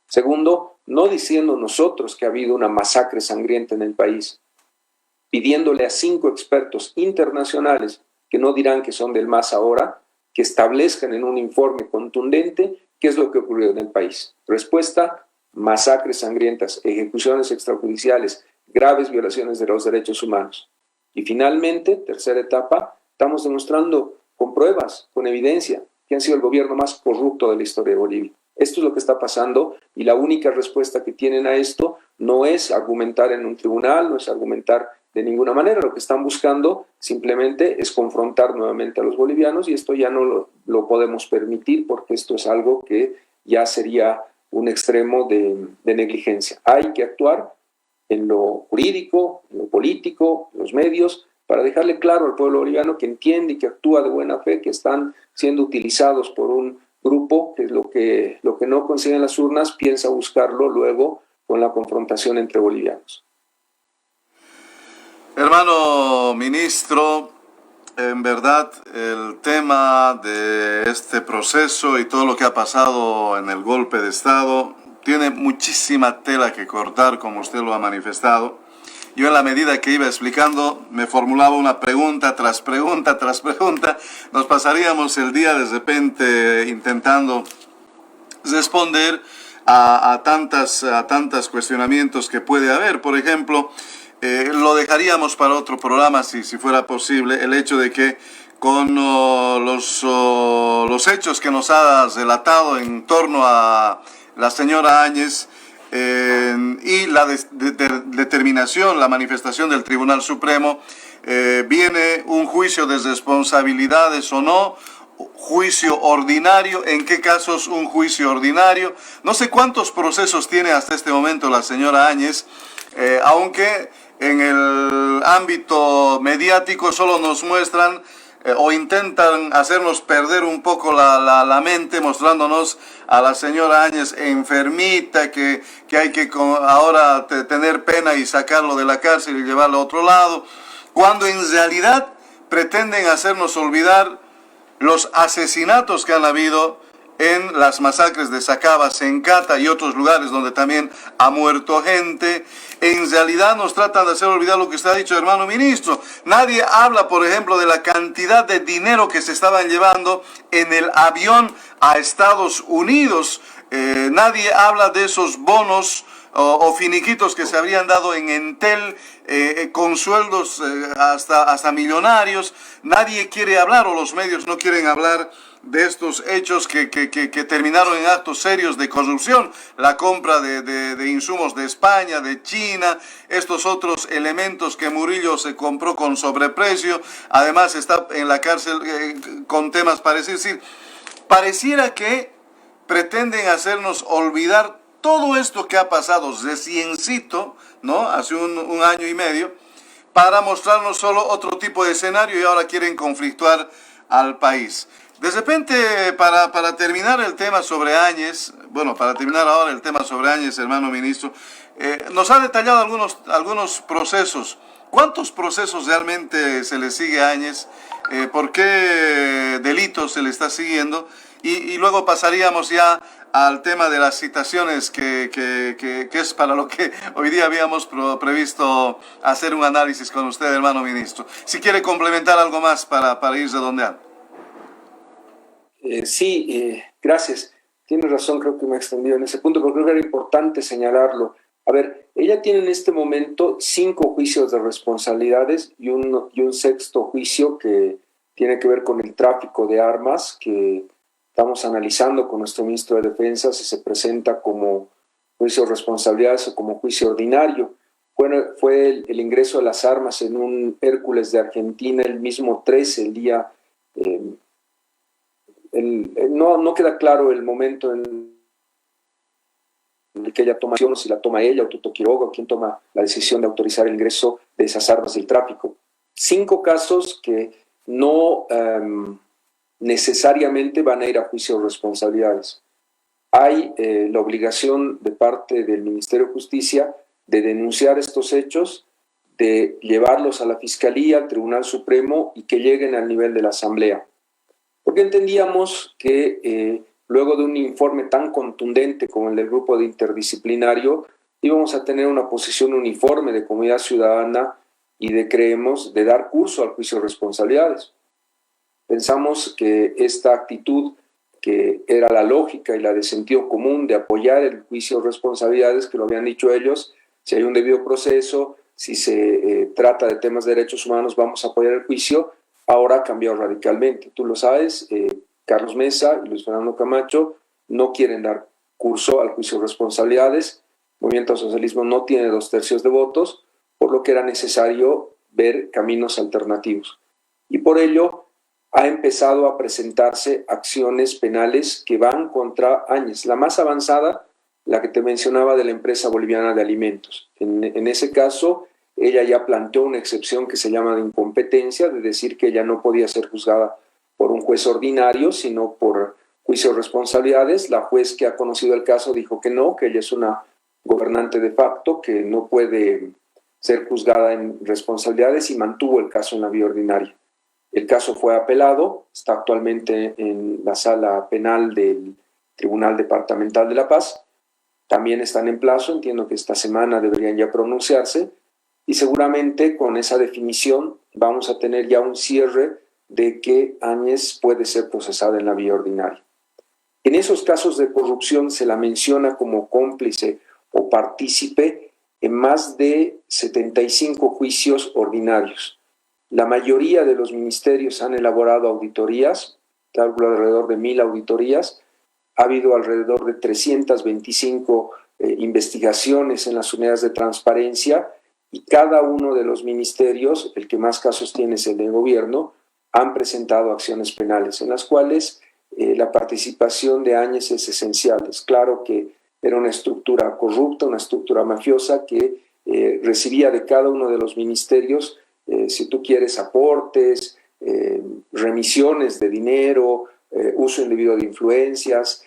Segundo, no diciendo nosotros que ha habido una masacre sangrienta en el país, pidiéndole a 5 expertos internacionales que no dirán que son del MAS ahora, que establezcan en un informe contundente qué es lo que ocurrió en el país. Respuesta: masacres sangrientas, ejecuciones extrajudiciales, graves violaciones de los derechos humanos. Y finalmente, tercera etapa, estamos demostrando con pruebas, con evidencia, que han sido el gobierno más corrupto de la historia de Bolivia. Esto es lo que está pasando y la única respuesta que tienen a esto no es argumentar en un tribunal, no es argumentar de ninguna manera. Lo que están buscando simplemente es confrontar nuevamente a los bolivianos y esto ya no lo podemos permitir porque esto es algo que ya sería un extremo de negligencia. Hay que actuar en lo jurídico, en lo político, en los medios, para dejarle claro al pueblo boliviano que entiende y que actúa de buena fe, que están siendo utilizados por un grupo que lo que no consiguen las urnas piensa buscarlo luego con la confrontación entre bolivianos. Hermano ministro, en verdad el tema de este proceso y todo lo que ha pasado en el golpe de Estado tiene muchísima tela que cortar, como usted lo ha manifestado. Yo en la medida que iba explicando me formulaba una pregunta tras pregunta tras pregunta. Nos pasaríamos el día de repente intentando responder a tantos cuestionamientos que puede haber. Por ejemplo, lo dejaríamos para otro programa si fuera posible, el hecho de que con los hechos que nos ha relatado en torno a la señora Áñez y la determinación, la manifestación del Tribunal Supremo, viene un juicio de responsabilidades o no, juicio ordinario, en qué casos un juicio ordinario. No sé cuántos procesos tiene hasta este momento la señora Áñez, aunque en el ámbito mediático solo nos muestran o intentan hacernos perder un poco la mente, mostrándonos a la señora Áñez enfermita, que hay que ahora tener pena y sacarlo de la cárcel y llevarlo a otro lado, cuando en realidad pretenden hacernos olvidar los asesinatos que han habido en las masacres de Sacaba, Sencata y otros lugares donde también ha muerto gente. En realidad nos tratan de hacer olvidar lo que usted ha dicho, hermano ministro. Nadie habla, por ejemplo, de la cantidad de dinero que se estaban llevando en el avión a Estados Unidos. Nadie habla de esos bonos o finiquitos que se habrían dado en Entel con sueldos hasta millonarios. Nadie quiere hablar, o los medios no quieren hablar de estos hechos que terminaron en actos serios de corrupción, la compra de insumos de España, de China, estos otros elementos que Murillo se compró con sobreprecio, además está en la cárcel con temas parecidos. Es decir, pareciera que pretenden hacernos olvidar todo esto que ha pasado reciencito, ¿no? Hace un año y medio, para mostrarnos solo otro tipo de escenario, y ahora quieren conflictuar al país. De repente, para terminar el tema sobre Áñez, para terminar ahora el tema sobre Áñez, hermano ministro, nos ha detallado algunos procesos. ¿Cuántos procesos realmente se le sigue a Áñez? ¿Por qué delitos se le está siguiendo? Y luego pasaríamos ya al tema de las citaciones, que es para lo que hoy día habíamos previsto hacer un análisis con usted, hermano ministro. Si quiere complementar algo más para ir redondeando. Gracias. Tiene razón, creo que me he extendido en ese punto, pero creo que era importante señalarlo. A ver, ella tiene en este momento 5 juicios de responsabilidades y un sexto juicio que tiene que ver con el tráfico de armas, que estamos analizando con nuestro ministro de Defensa si se presenta como juicio de responsabilidades o como juicio ordinario. Fue el ingreso de las armas en un Hércules de Argentina el mismo 13, el día... no queda claro el momento en el que ella toma acción, si la toma ella o Tuto Quiroga, o quién toma la decisión de autorizar el ingreso de esas armas del tráfico. 5 casos que no necesariamente van a ir a juicio de responsabilidades. Hay la obligación de parte del Ministerio de Justicia de denunciar estos hechos, de llevarlos a la Fiscalía, al Tribunal Supremo y que lleguen al nivel de la Asamblea. Porque entendíamos que luego de un informe tan contundente como el del grupo de interdisciplinario, íbamos a tener una posición uniforme de comunidad ciudadana y creemos, de dar curso al juicio de responsabilidades. Pensamos que esta actitud, que era la lógica y la de sentido común de apoyar el juicio de responsabilidades, que lo habían dicho ellos, si hay un debido proceso, si se trata de temas de derechos humanos, vamos a apoyar el juicio, ahora ha cambiado radicalmente. Tú lo sabes, Carlos Mesa y Luis Fernando Camacho no quieren dar curso al juicio de responsabilidades. El Movimiento al Socialismo no tiene 2/3 de votos, por lo que era necesario ver caminos alternativos. Y por ello ha empezado a presentarse acciones penales que van contra Áñez. La más avanzada, la que te mencionaba, de la empresa boliviana de alimentos. En ese caso, ella ya planteó una excepción que se llama de incompetencia, de decir que ella no podía ser juzgada por un juez ordinario, sino por juicio de responsabilidades. La juez que ha conocido el caso dijo que no, que ella es una gobernante de facto, que no puede ser juzgada en responsabilidades, y mantuvo el caso en la vía ordinaria. El caso fue apelado, está actualmente en la sala penal del Tribunal Departamental de La Paz. También están en plazo, entiendo que esta semana deberían ya pronunciarse, y seguramente con esa definición vamos a tener ya un cierre de que Áñez puede ser procesada en la vía ordinaria. En esos casos de corrupción se la menciona como cómplice o partícipe en más de 75 juicios ordinarios. La mayoría de los ministerios han elaborado auditorías, calculo alrededor de 1,000 auditorías. Ha habido alrededor de 325 investigaciones en las unidades de transparencia, y cada uno de los ministerios, el que más casos tiene es el del gobierno, han presentado acciones penales en las cuales la participación de Áñez es esencial. Es claro que era una estructura corrupta, una estructura mafiosa que recibía de cada uno de los ministerios, si tú quieres, aportes, remisiones de dinero, uso indebido de influencias.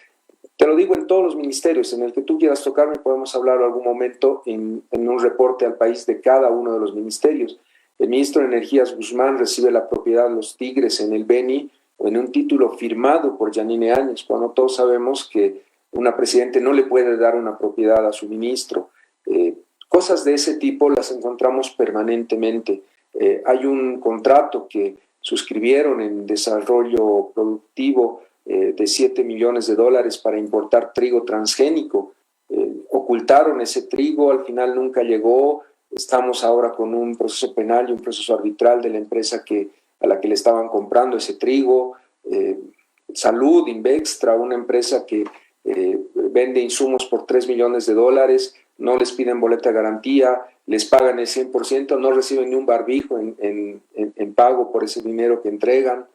Te lo digo en todos los ministerios, en el que tú quieras tocarme, podemos hablar en algún momento en un reporte al país de cada uno de los ministerios. El ministro de Energías, Guzmán, recibe la propiedad de los Tigres en el Beni en un título firmado por Yanine Áñez, cuando todos sabemos que una presidente no le puede dar una propiedad a su ministro. Cosas de ese tipo las encontramos permanentemente. Hay un contrato que suscribieron en desarrollo productivo de $7 millones para importar trigo transgénico. Ocultaron ese trigo, al final nunca llegó. Estamos ahora con un proceso penal y un proceso arbitral de la empresa a la que le estaban comprando ese trigo. Salud, Invextra, una empresa que vende insumos por $3 millones, no les piden boleta de garantía, les pagan el 100%, no reciben ni un barbijo en pago por ese dinero que entregan.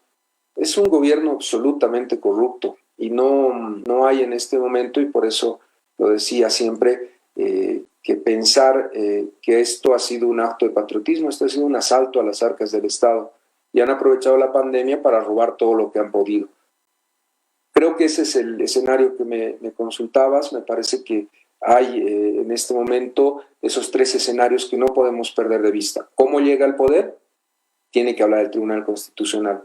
Es un gobierno absolutamente corrupto y no hay en este momento, y por eso lo decía siempre, que pensar que esto ha sido un acto de patriotismo. Esto ha sido un asalto a las arcas del Estado y han aprovechado la pandemia para robar todo lo que han podido. Creo que ese es el escenario que me consultabas. Me parece que hay en este momento esos 3 escenarios que no podemos perder de vista. ¿Cómo llega al poder? Tiene que hablar del Tribunal Constitucional.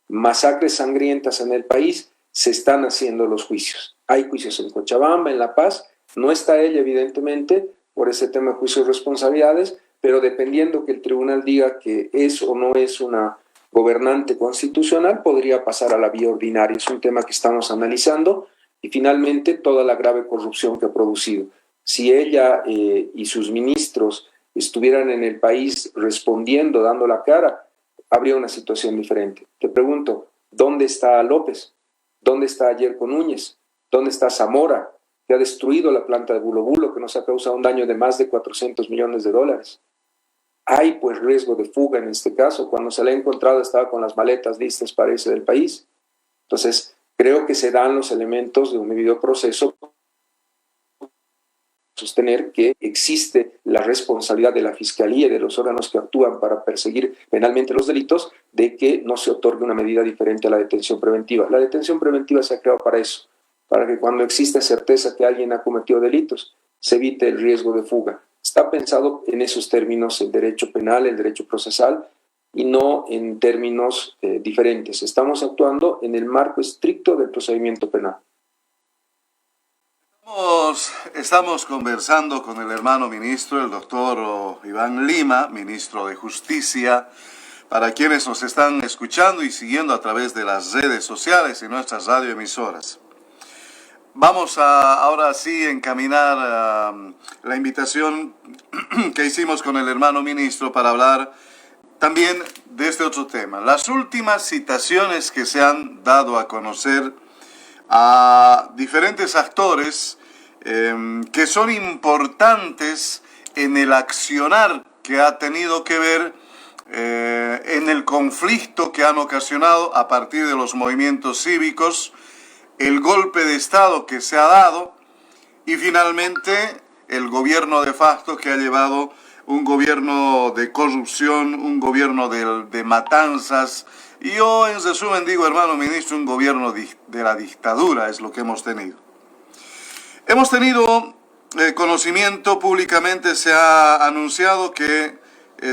Masacres sangrientas en el país, se están haciendo los juicios. Hay juicios en Cochabamba, en La Paz. No está ella, evidentemente, por ese tema de juicios de responsabilidades, pero dependiendo que el tribunal diga que es o no es una gobernante constitucional, podría pasar a la vía ordinaria. Es un tema que estamos analizando. Y finalmente, toda la grave corrupción que ha producido. Si ella y sus ministros estuvieran en el país respondiendo, dando la cara, habría una situación diferente. Te pregunto, ¿dónde está López? ¿Dónde está Yerko Núñez? ¿Dónde está Zamora, que ha destruido la planta de Bulo Bulo, que nos ha causado un daño de más de $400 millones? Hay pues riesgo de fuga en este caso. Cuando se le ha encontrado estaba con las maletas listas para irse del país. Entonces, creo que se dan los elementos de un debido proceso para sostener que existe la responsabilidad de la Fiscalía y de los órganos que actúan para perseguir penalmente los delitos, de que no se otorgue una medida diferente a la detención preventiva. La detención preventiva se ha creado para eso, para que cuando exista certeza que alguien ha cometido delitos, se evite el riesgo de fuga. Está pensado en esos términos el derecho penal, el derecho procesal, y no en términos diferentes. Estamos actuando en el marco estricto del procedimiento penal. Estamos conversando con el hermano ministro, el doctor Iván Lima, ministro de Justicia, para quienes nos están escuchando y siguiendo a través de las redes sociales y nuestras radioemisoras. Vamos a ahora sí encaminar la invitación que hicimos con el hermano ministro para hablar también de este otro tema. Las últimas citaciones que se han dado a conocer a diferentes actores que son importantes en el accionar que ha tenido que ver en el conflicto que han ocasionado a partir de los movimientos cívicos, el golpe de Estado que se ha dado y finalmente el gobierno de facto que ha llevado un gobierno de corrupción, un gobierno de matanzas. Y yo en resumen digo, hermano ministro, un gobierno de la dictadura es lo que hemos tenido. Hemos tenido conocimiento, públicamente se ha anunciado que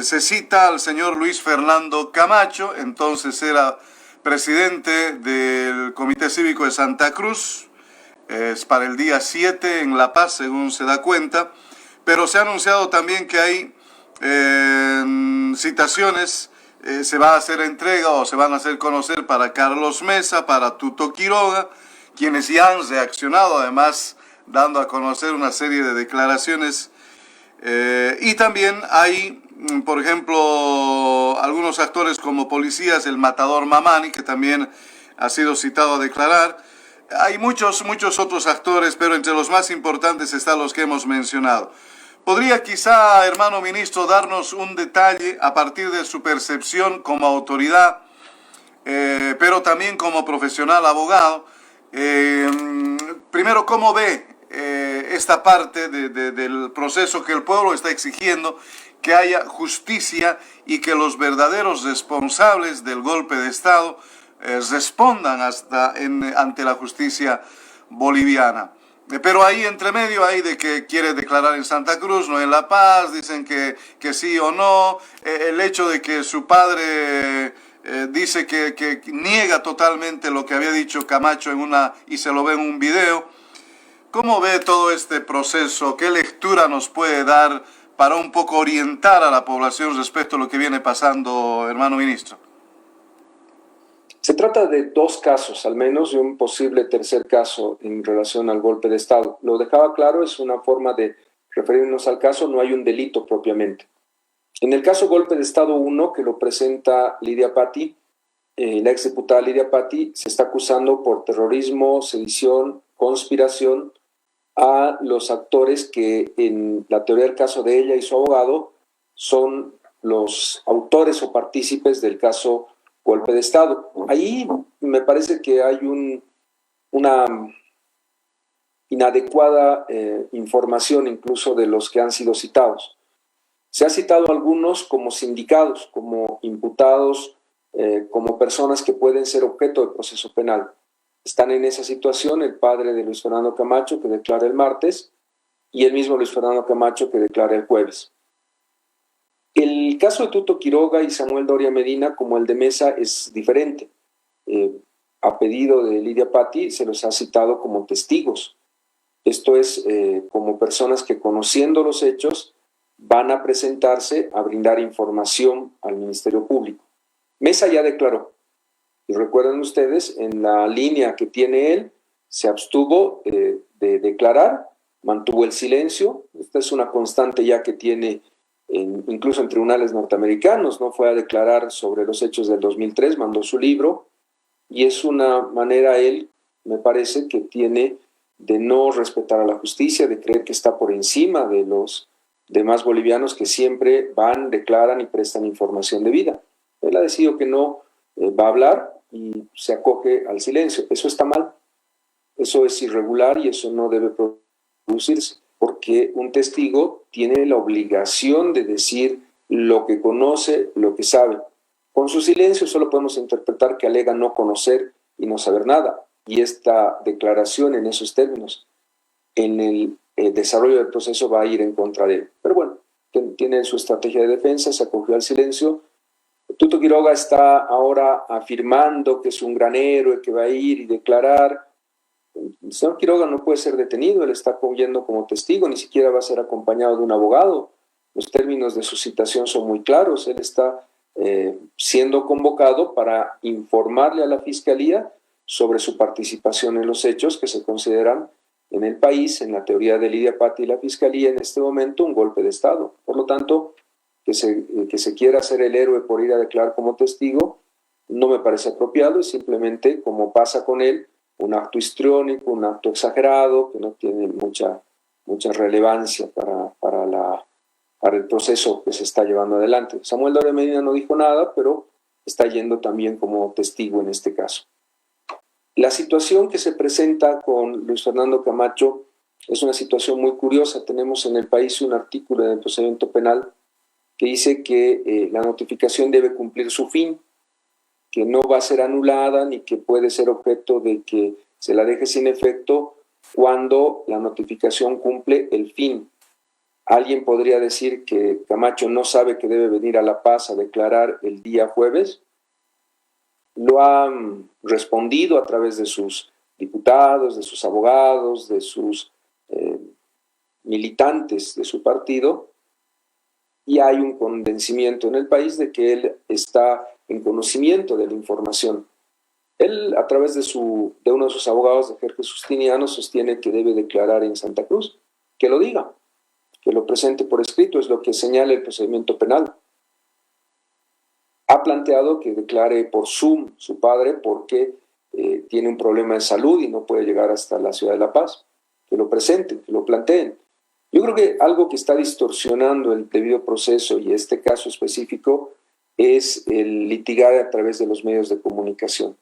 se cita al señor Luis Fernando Camacho, entonces era presidente del Comité Cívico de Santa Cruz, es para el día 7 en La Paz, según se da cuenta, pero se ha anunciado también que hay citaciones, se va a hacer entrega o se van a hacer conocer para Carlos Mesa, para Tuto Quiroga quienes ya han reaccionado, además dando a conocer una serie de declaraciones. Y también hay, por ejemplo, algunos actores como policías, el matador Mamani, que también ha sido citado a declarar. Hay muchos otros actores, pero entre los más importantes están los que hemos mencionado. ¿Podría quizá, hermano ministro, darnos un detalle a partir de su percepción como autoridad, pero también como profesional abogado? Primero, ¿cómo ve esta parte del proceso que el pueblo está exigiendo, que haya justicia y que los verdaderos responsables del golpe de Estado respondan ante la justicia boliviana? Pero ahí entre medio hay de que quiere declarar en Santa Cruz, no en La Paz, dicen que sí o no, el hecho de que su padre dice que niega totalmente lo que había dicho Camacho y se lo ve en un video. ¿Cómo ve todo este proceso? ¿Qué lectura nos puede dar para un poco orientar a la población respecto a lo que viene pasando, hermano ministro? Se trata de dos casos, al menos, y un posible tercer caso en relación al golpe de Estado. Lo dejaba claro, es una forma de referirnos al caso, no hay un delito propiamente. En el caso golpe de Estado 1, que lo presenta Lidia Patti, la exdiputada Lidia Patti, se está acusando por terrorismo, sedición, conspiración a los actores que en la teoría del caso de ella y su abogado son los autores o partícipes del caso golpe de Estado. Ahí me parece que hay una inadecuada información incluso de los que han sido citados. Se ha citado a algunos como sindicados, como imputados, como personas que pueden ser objeto del proceso penal. Están en esa situación el padre de Luis Fernando Camacho, que declara el martes, y el mismo Luis Fernando Camacho, que declara el jueves. El caso de Tuto Quiroga y Samuel Doria Medina, como el de Mesa, es diferente. A pedido de Lidia Patti, se los ha citado como testigos. Esto es como personas que, conociendo los hechos, van a presentarse a brindar información al Ministerio Público. Mesa ya declaró. Y recuerden ustedes, en la línea que tiene él, se abstuvo de declarar, mantuvo el silencio. Esta es una constante ya que tiene incluso en tribunales norteamericanos. No fue a declarar sobre los hechos del 2003, mandó su libro, y es una manera él, me parece, que tiene de no respetar a la justicia, de creer que está por encima de los demás bolivianos que siempre van, declaran y prestan información debida. Él ha decidido que no va a hablar y se acoge al silencio. Eso está mal, eso es irregular y eso no debe producirse, porque un testigo tiene la obligación de decir lo que conoce, lo que sabe. Con su silencio solo podemos interpretar que alega no conocer y no saber nada, y esta declaración en esos términos, en el desarrollo del proceso, va a ir en contra de él. Pero bueno, tiene su estrategia de defensa, se acogió al silencio. Tuto Quiroga está ahora afirmando que es un gran héroe, que va a ir y declarar. El señor Quiroga no puede ser detenido, él está yendo como testigo, ni siquiera va a ser acompañado de un abogado. Los términos de su citación son muy claros, él está siendo convocado para informarle a la Fiscalía sobre su participación en los hechos que se consideran en el país, en la teoría de Lidia Patti y la Fiscalía, en este momento un golpe de Estado. Por lo tanto, que se quiera hacer el héroe por ir a declarar como testigo no me parece apropiado, es simplemente, como pasa con él, un acto histriónico, un acto exagerado, que no tiene mucha relevancia para el proceso que se está llevando adelante. Samuel Doria Medina no dijo nada, pero está yendo también como testigo en este caso. La situación que se presenta con Luis Fernando Camacho es una situación muy curiosa. Tenemos en el país un artículo del procedimiento penal que dice que la notificación debe cumplir su fin, que no va a ser anulada ni que puede ser objeto de que se la deje sin efecto cuando la notificación cumple el fin. ¿Alguien podría decir que Camacho no sabe que debe venir a La Paz a declarar el día jueves? Lo han respondido a través de sus diputados, de sus abogados, de sus militantes de su partido, y hay un convencimiento en el país de que él está en conocimiento de la información. Él, a través de uno de sus abogados, de Jorge Justiniano, sostiene que debe declarar en Santa Cruz. Que lo diga, que lo presente por escrito, es lo que señala el procedimiento penal. Ha planteado que declare por Zoom su padre porque tiene un problema de salud y no puede llegar hasta la ciudad de La Paz. Que lo presenten, que lo planteen. Yo creo que algo que está distorsionando el debido proceso y este caso específico es el litigar a través de los medios de comunicación.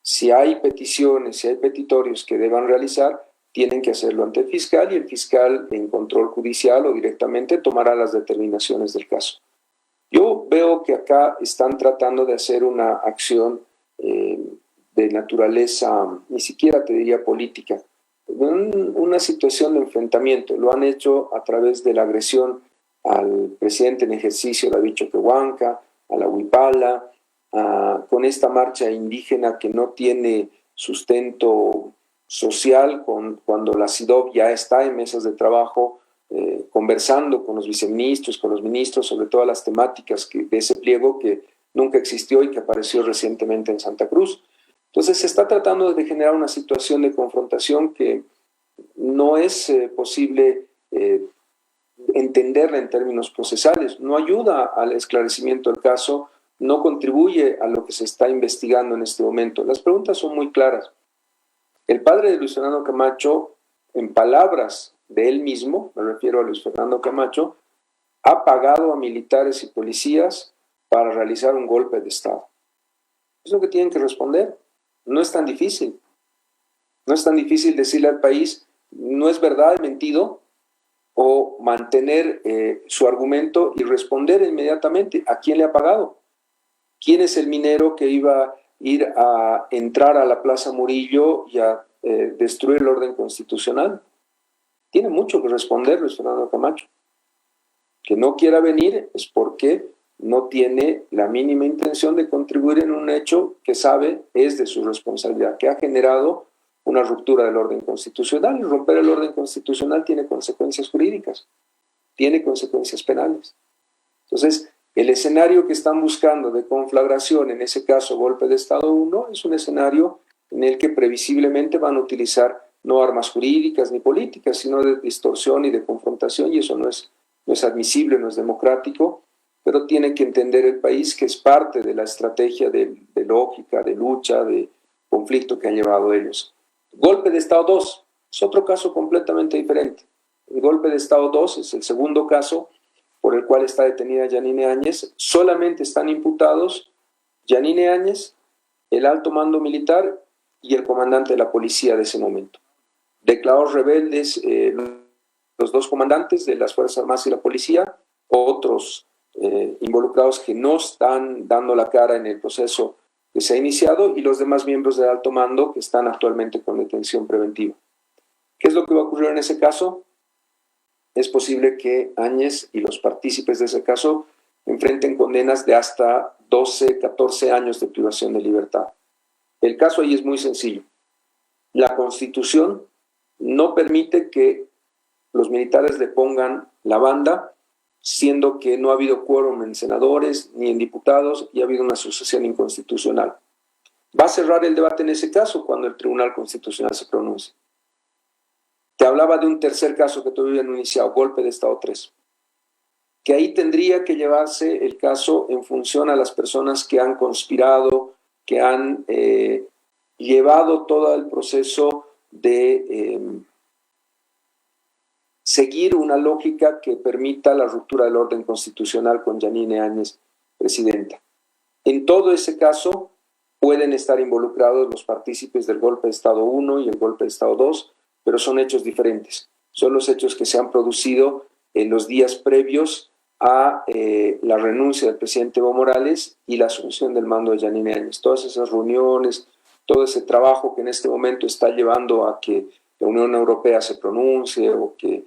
Si hay peticiones, si hay petitorios que deban realizar, tienen que hacerlo ante el fiscal y el fiscal en control judicial o directamente tomará las determinaciones del caso. Yo veo que acá están tratando de hacer una acción de naturaleza, ni siquiera te diría política, una situación de enfrentamiento. Lo han hecho a través de la agresión al presidente en ejercicio David Choquehuanca, a la Huipala, con esta marcha indígena que no tiene sustento social, cuando la CIDOB ya está en mesas de trabajo conversando con los viceministros, con los ministros sobre todas las temáticas de ese pliego que nunca existió y que apareció recientemente en Santa Cruz. Entonces se está tratando de generar una situación de confrontación que no es posible entenderla en términos procesales, no ayuda al esclarecimiento del caso, no contribuye a lo que se está investigando en este momento. Las preguntas son muy claras. El padre de Luis Fernando Camacho, en palabras de él mismo, me refiero a Luis Fernando Camacho, ha pagado a militares y policías para realizar un golpe de Estado. Es lo que tienen que responder. No es tan difícil. No es tan difícil decirle al país, no es verdad, he mentido, o mantener su argumento y responder inmediatamente a quién le ha pagado. ¿Quién es el minero que iba a ir a entrar a la Plaza Murillo y a destruir el orden constitucional? Tiene mucho que responder Luis Fernando Camacho. Que no quiera venir es porque no tiene la mínima intención de contribuir en un hecho que sabe es de su responsabilidad, que ha generado una ruptura del orden constitucional. Y romper el orden constitucional tiene consecuencias jurídicas, tiene consecuencias penales. Entonces, el escenario que están buscando de conflagración, en ese caso golpe de Estado 1, es un escenario en el que previsiblemente van a utilizar no armas jurídicas ni políticas, sino de distorsión y de confrontación, y eso no es admisible, no es democrático, pero tiene que entender el país que es parte de la estrategia de lógica, de lucha, de conflicto que han llevado ellos. Golpe de Estado 2 es otro caso completamente diferente. El golpe de Estado 2 es el segundo caso por el cual está detenida Yanine Áñez. Solamente están imputados Yanine Áñez, el alto mando militar y el comandante de la policía de ese momento. Declarados rebeldes los dos comandantes de las Fuerzas Armadas y la policía, otros involucrados que no están dando la cara en el proceso que se ha iniciado, y los demás miembros del alto mando que están actualmente con detención preventiva. ¿Qué es lo que va a ocurrir en ese caso? Es posible que Áñez y los partícipes de ese caso enfrenten condenas de hasta 12, 14 años de privación de libertad. El caso ahí es muy sencillo. La Constitución no permite que los militares le pongan la banda, siendo que no ha habido quórum en senadores ni en diputados y ha habido una sucesión inconstitucional. Va a cerrar el debate en ese caso cuando el Tribunal Constitucional se pronuncie. Te hablaba de un tercer caso que todavía no iniciado, golpe de Estado 3, que ahí tendría que llevarse el caso en función a las personas que han conspirado, que han llevado todo el proceso de seguir una lógica que permita la ruptura del orden constitucional con Yanine Áñez, presidenta. En todo ese caso pueden estar involucrados los partícipes del golpe de Estado 1 y el golpe de Estado 2, pero son hechos diferentes. Son los hechos que se han producido en los días previos a la renuncia del presidente Evo Morales y la asunción del mando de Yanine Áñez. Todas esas reuniones, todo ese trabajo que en este momento está llevando a que la Unión Europea se pronuncie o que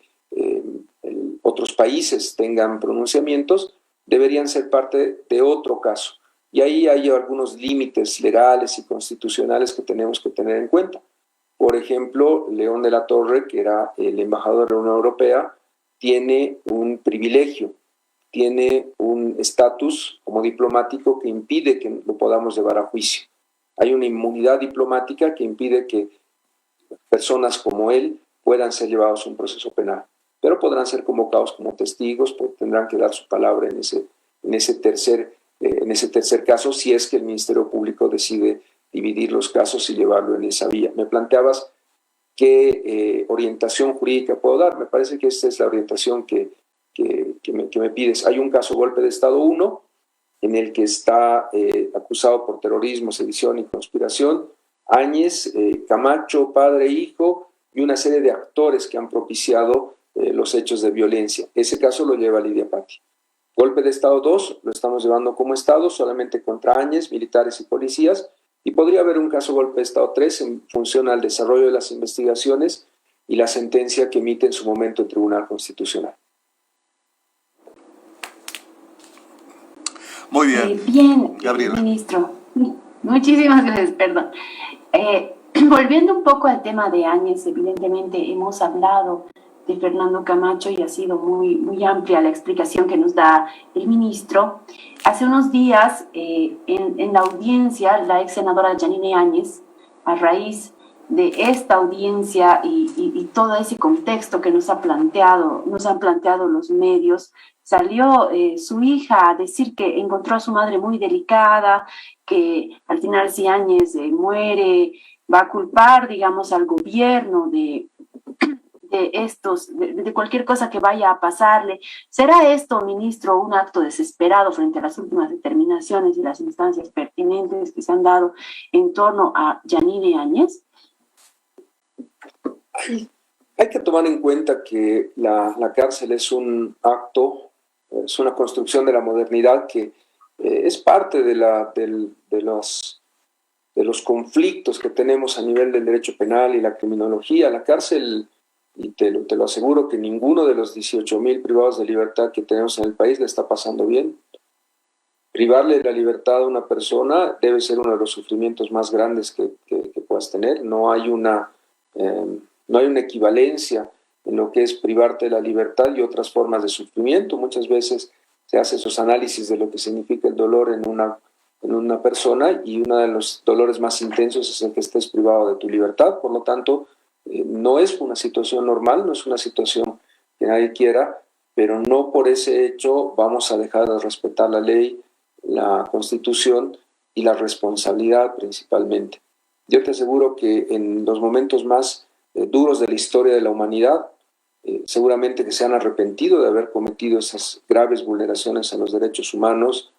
otros países tengan pronunciamientos, deberían ser parte de otro caso. Y ahí hay algunos límites legales y constitucionales que tenemos que tener en cuenta. Por ejemplo, León de la Torre, que era el embajador de la Unión Europea, tiene un privilegio, tiene un estatus como diplomático que impide que lo podamos llevar a juicio. Hay una inmunidad diplomática que impide que personas como él puedan ser llevados a un proceso penal, pero podrán ser convocados como testigos, pues tendrán que dar su palabra en ese tercer caso, si es que el Ministerio Público decide dividir los casos y llevarlo en esa vía. Me planteabas qué orientación jurídica puedo dar. Me parece que esta es la orientación que me pides. Hay un caso golpe de Estado 1, en el que está acusado por terrorismo, sedición y conspiración, Áñez, Camacho, padre e hijo, y una serie de actores que han propiciado los hechos de violencia. Ese caso lo lleva Lidia Patti. Golpe de Estado 2 lo estamos llevando como Estado solamente contra Áñez, militares y policías, y podría haber un caso golpe de Estado 3 en función al desarrollo de las investigaciones y la sentencia que emite en su momento el Tribunal Constitucional. Muy bien. Bien, Gabriela. ministro. Muchísimas gracias, perdón. Volviendo un poco al tema de Áñez, evidentemente hemos hablado de Fernando Camacho y ha sido muy amplia la explicación que nos da el ministro. Hace unos días, en la audiencia, la ex senadora Yanine Áñez, a raíz de esta audiencia y todo ese contexto que nos han planteado los medios, salió su hija a decir que encontró a su madre muy delicada, que al final si Áñez muere, va a culpar, digamos, al gobierno de cualquier cosa que vaya a pasarle. ¿Será esto, ministro, un acto desesperado frente a las últimas determinaciones y las instancias pertinentes que se han dado en torno a Yanine Áñez? Hay que tomar en cuenta que la cárcel es un acto, es una construcción de la modernidad que es parte de los conflictos que tenemos a nivel del derecho penal y la criminología. La cárcel, y te lo aseguro, que ninguno de los 18,000 privados de libertad que tenemos en el país le está pasando bien. Privarle de la libertad a una persona debe ser uno de los sufrimientos más grandes que puedas tener. No hay una equivalencia en lo que es privarte de la libertad y otras formas de sufrimiento. Muchas veces se hace esos análisis de lo que significa el dolor en una persona, y uno de los dolores más intensos es el que estés privado de tu libertad. Por lo tanto, no es una situación normal, no es una situación que nadie quiera, pero no por ese hecho vamos a dejar de respetar la ley, la Constitución y la responsabilidad principalmente. Yo te aseguro que en los momentos más duros de la historia de la humanidad, seguramente que se han arrepentido de haber cometido esas graves vulneraciones a los derechos humanos,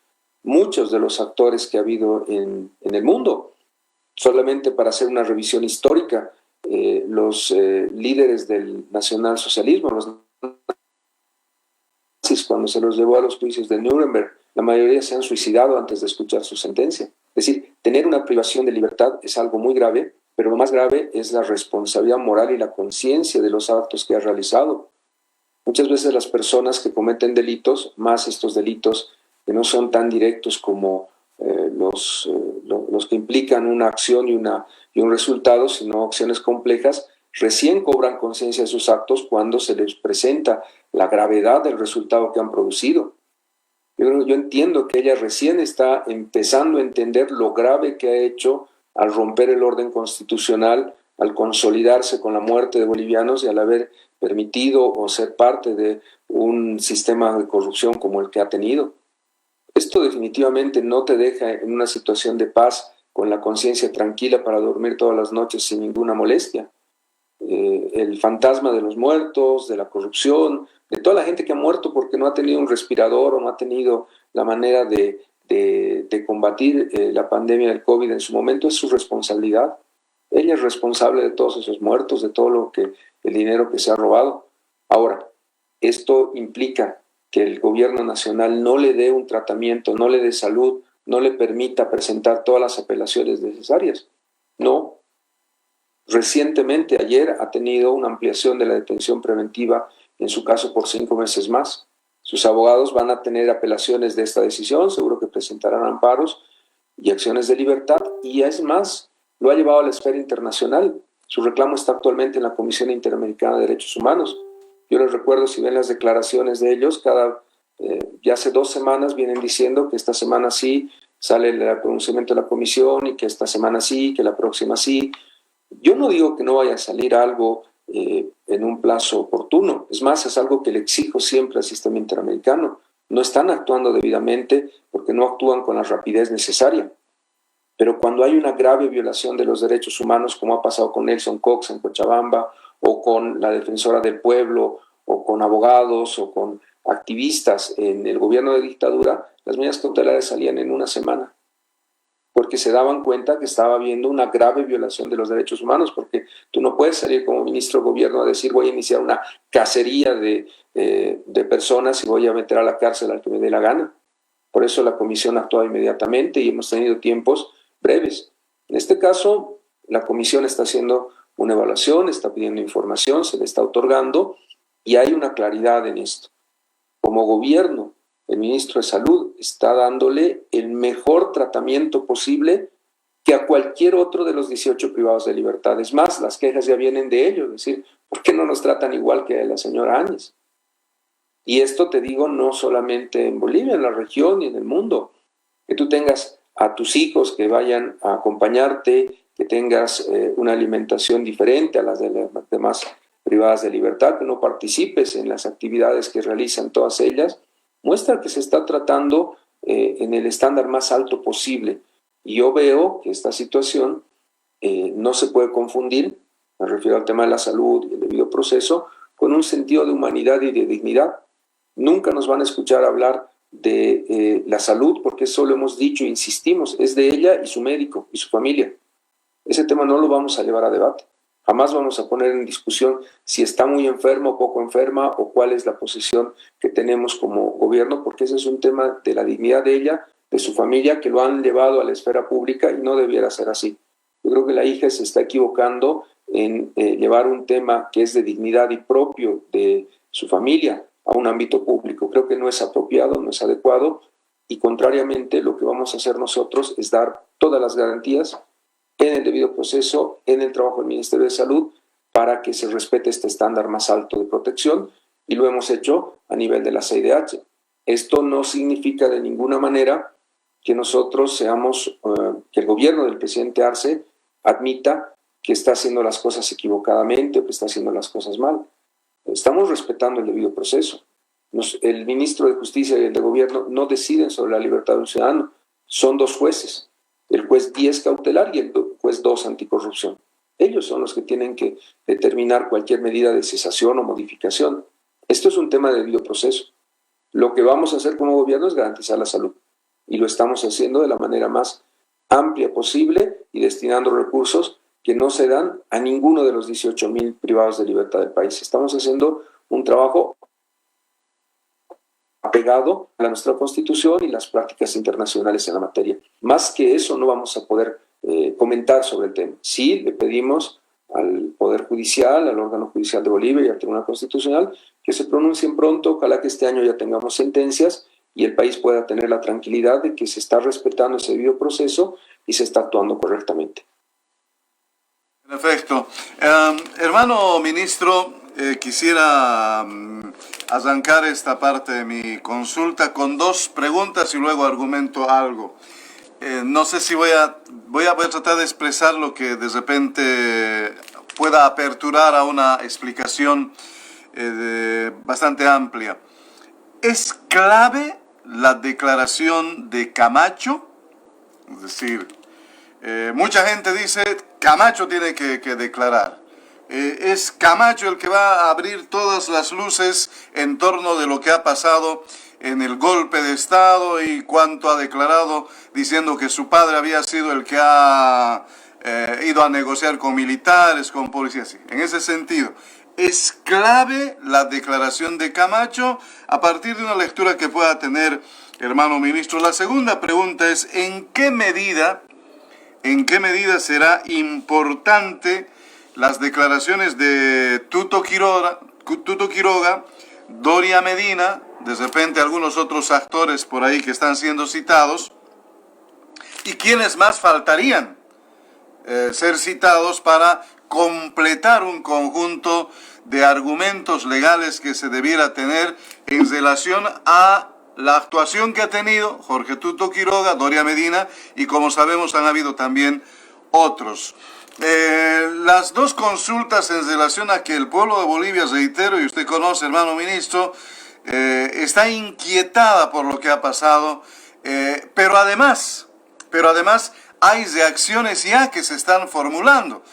muchos de los actores que ha habido en el mundo. Solamente para hacer una revisión histórica, los líderes del nacionalsocialismo, los nazis, cuando se los llevó a los juicios de Nuremberg, la mayoría se han suicidado antes de escuchar su sentencia. Es decir, tener una privación de libertad es algo muy grave, pero lo más grave es la responsabilidad moral y la conciencia de los actos que has realizado. Muchas veces las personas que cometen delitos, más estos delitos que no son tan directos como los que implican una acción y un resultado, sino acciones complejas, recién cobran conciencia de sus actos cuando se les presenta la gravedad del resultado que han producido. Yo entiendo que ella recién está empezando a entender lo grave que ha hecho al romper el orden constitucional, al consolidarse con la muerte de bolivianos y al haber permitido o ser parte de un sistema de corrupción como el que ha tenido. Esto definitivamente no te deja en una situación de paz, con la conciencia tranquila para dormir todas las noches sin ninguna molestia. El fantasma de los muertos, de la corrupción, de toda la gente que ha muerto porque no ha tenido un respirador o no ha tenido la manera de combatir la pandemia del COVID en su momento, es su responsabilidad. Ella es responsable de todos esos muertos, de todo el dinero que se ha robado. Ahora, esto implica que el gobierno nacional no le dé un tratamiento, no le dé salud, no le permita presentar todas las apelaciones necesarias. No. Recientemente, ayer, ha tenido una ampliación de la detención preventiva, en su caso por 5 meses más. Sus abogados van a tener apelaciones de esta decisión, seguro que presentarán amparos y acciones de libertad, y es más, lo ha llevado a la esfera internacional. Su reclamo está actualmente en la Comisión Interamericana de Derechos Humanos. Yo les recuerdo, si ven las declaraciones de ellos, ya hace 2 semanas vienen diciendo que esta semana sí sale el pronunciamiento de la comisión y que esta semana sí, que la próxima sí. Yo no digo que no vaya a salir algo en un plazo oportuno. Es más, es algo que le exijo siempre al sistema interamericano. No están actuando debidamente porque no actúan con la rapidez necesaria. Pero cuando hay una grave violación de los derechos humanos, como ha pasado con Nelson Cox en Cochabamba, o con la defensora del pueblo, o con abogados, o con activistas en el gobierno de dictadura, las medidas cautelares salían en una semana, porque se daban cuenta que estaba habiendo una grave violación de los derechos humanos, porque tú no puedes salir como ministro de gobierno a decir voy a iniciar una cacería de personas y voy a meter a la cárcel al que me dé la gana. Por eso la comisión actuaba inmediatamente y hemos tenido tiempos breves. En este caso, la comisión está haciendo una evaluación, está pidiendo información, se le está otorgando y hay una claridad en esto. Como gobierno, el ministro de Salud está dándole el mejor tratamiento posible que a cualquier otro de los 18 privados de libertad. Es más, las quejas ya vienen de ellos, es decir, ¿por qué no nos tratan igual que a la señora Áñez? Y esto te digo no solamente en Bolivia, en la región y en el mundo. Que tú tengas a tus hijos que vayan a acompañarte, que tengas una alimentación diferente a las de las demás privadas de libertad, que no participes en las actividades que realizan todas ellas, muestra que se está tratando en el estándar más alto posible. Y yo veo que esta situación no se puede confundir, me refiero al tema de la salud y el debido proceso, con un sentido de humanidad y de dignidad. Nunca nos van a escuchar hablar de la salud, porque eso lo hemos dicho, insistimos, es de ella y su médico y su familia. Ese tema no lo vamos a llevar a debate. Jamás vamos a poner en discusión si está muy enferma o poco enferma o cuál es la posición que tenemos como gobierno, porque ese es un tema de la dignidad de ella, de su familia, que lo han llevado a la esfera pública y no debiera ser así. Yo creo que la hija se está equivocando en llevar un tema que es de dignidad y propio de su familia a un ámbito público. Creo que no es apropiado, no es adecuado y contrariamente lo que vamos a hacer nosotros es dar todas las garantías en el debido proceso, en el trabajo del Ministerio de Salud, para que se respete este estándar más alto de protección y lo hemos hecho a nivel de la CIDH. Esto no significa de ninguna manera que nosotros seamos, que el gobierno del presidente Arce admita que está haciendo las cosas equivocadamente o que está haciendo las cosas mal. Estamos respetando el debido proceso. El ministro de Justicia y el de Gobierno no deciden sobre la libertad de un ciudadano. Son dos jueces, el juez 10 cautelar y el juez 2 anticorrupción. Ellos son los que tienen que determinar cualquier medida de cesación o modificación. Esto es un tema de debido proceso. Lo que vamos a hacer como gobierno es garantizar la salud y lo estamos haciendo de la manera más amplia posible y destinando recursos que no se dan a ninguno de los 18,000 privados de libertad del país. Estamos haciendo un trabajo apegado a nuestra Constitución y las prácticas internacionales en la materia. Más que eso no vamos a poder comentar sobre el tema. Sí, le pedimos al Poder Judicial, al órgano judicial de Bolivia y al Tribunal Constitucional que se pronuncien pronto, ojalá que este año ya tengamos sentencias y el país pueda tener la tranquilidad de que se está respetando ese debido proceso y se está actuando correctamente. Perfecto. Hermano ministro, quisiera arrancar esta parte de mi consulta con dos preguntas y luego argumento algo. No sé si voy a tratar de expresar lo que de repente pueda aperturar a una explicación bastante amplia. ¿Es clave la declaración de Camacho? Es decir, mucha gente dice Camacho tiene que declarar. Es Camacho el que va a abrir todas las luces en torno de lo que ha pasado en el golpe de Estado y cuánto ha declarado diciendo que su padre había sido el que ha ido a negociar con militares, con policías. En ese sentido, ¿es clave la declaración de Camacho a partir de una lectura que pueda tener, hermano ministro? La segunda pregunta es, ¿en qué medida será importante las declaraciones de Tuto Quiroga, Doria Medina, de repente algunos otros actores por ahí que están siendo citados, y quiénes más faltarían ser citados para completar un conjunto de argumentos legales que se debiera tener en relación a la actuación que ha tenido Jorge Tuto Quiroga, Doria Medina, y como sabemos han habido también otros. Las dos consultas en relación a que el pueblo de Bolivia, reitero, y usted conoce, hermano ministro, está inquietada por lo que ha pasado, pero además hay reacciones ya que se están formulando.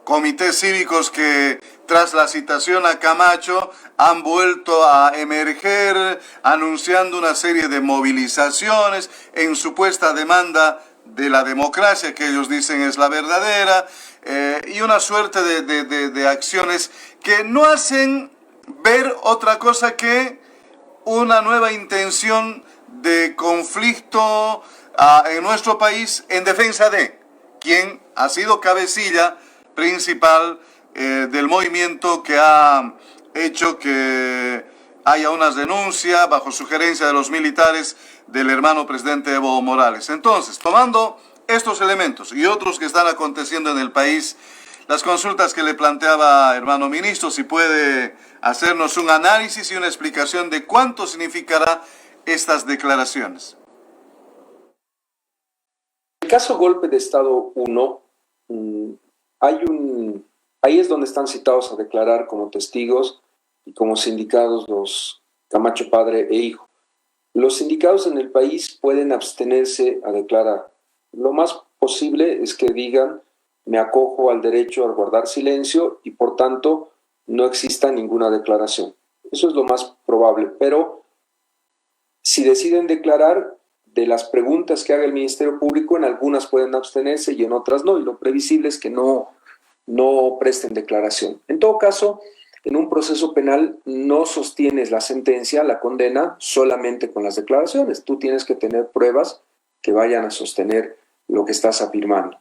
Comités cívicos que tras la citación a Camacho han vuelto a emerger anunciando una serie de movilizaciones en supuesta demanda de la democracia que ellos dicen es la verdadera, y una suerte de acciones que no hacen ver otra cosa que una nueva intención de conflicto en nuestro país en defensa de quien ha sido cabecilla principal del movimiento que ha hecho que haya una denuncia bajo sugerencia de los militares del hermano presidente Evo Morales. Entonces, tomando estos elementos y otros que están aconteciendo en el país, las consultas que le planteaba, hermano ministro, si puede hacernos un análisis y una explicación de cuánto significará estas declaraciones. En el caso golpe de Estado 1, ahí es donde están citados a declarar como testigos y como sindicados los Camacho padre e hijo. Los sindicados en el país pueden abstenerse a declarar. Lo más posible es que digan, me acojo al derecho a guardar silencio y por tanto no exista ninguna declaración. Eso es lo más probable, pero si deciden declarar, de las preguntas que haga el Ministerio Público, en algunas pueden abstenerse y en otras no, y lo previsible es que no presten declaración. En todo caso, en un proceso penal no sostienes la sentencia, la condena, solamente con las declaraciones. Tú tienes que tener pruebas que vayan a sostener lo que estás afirmando.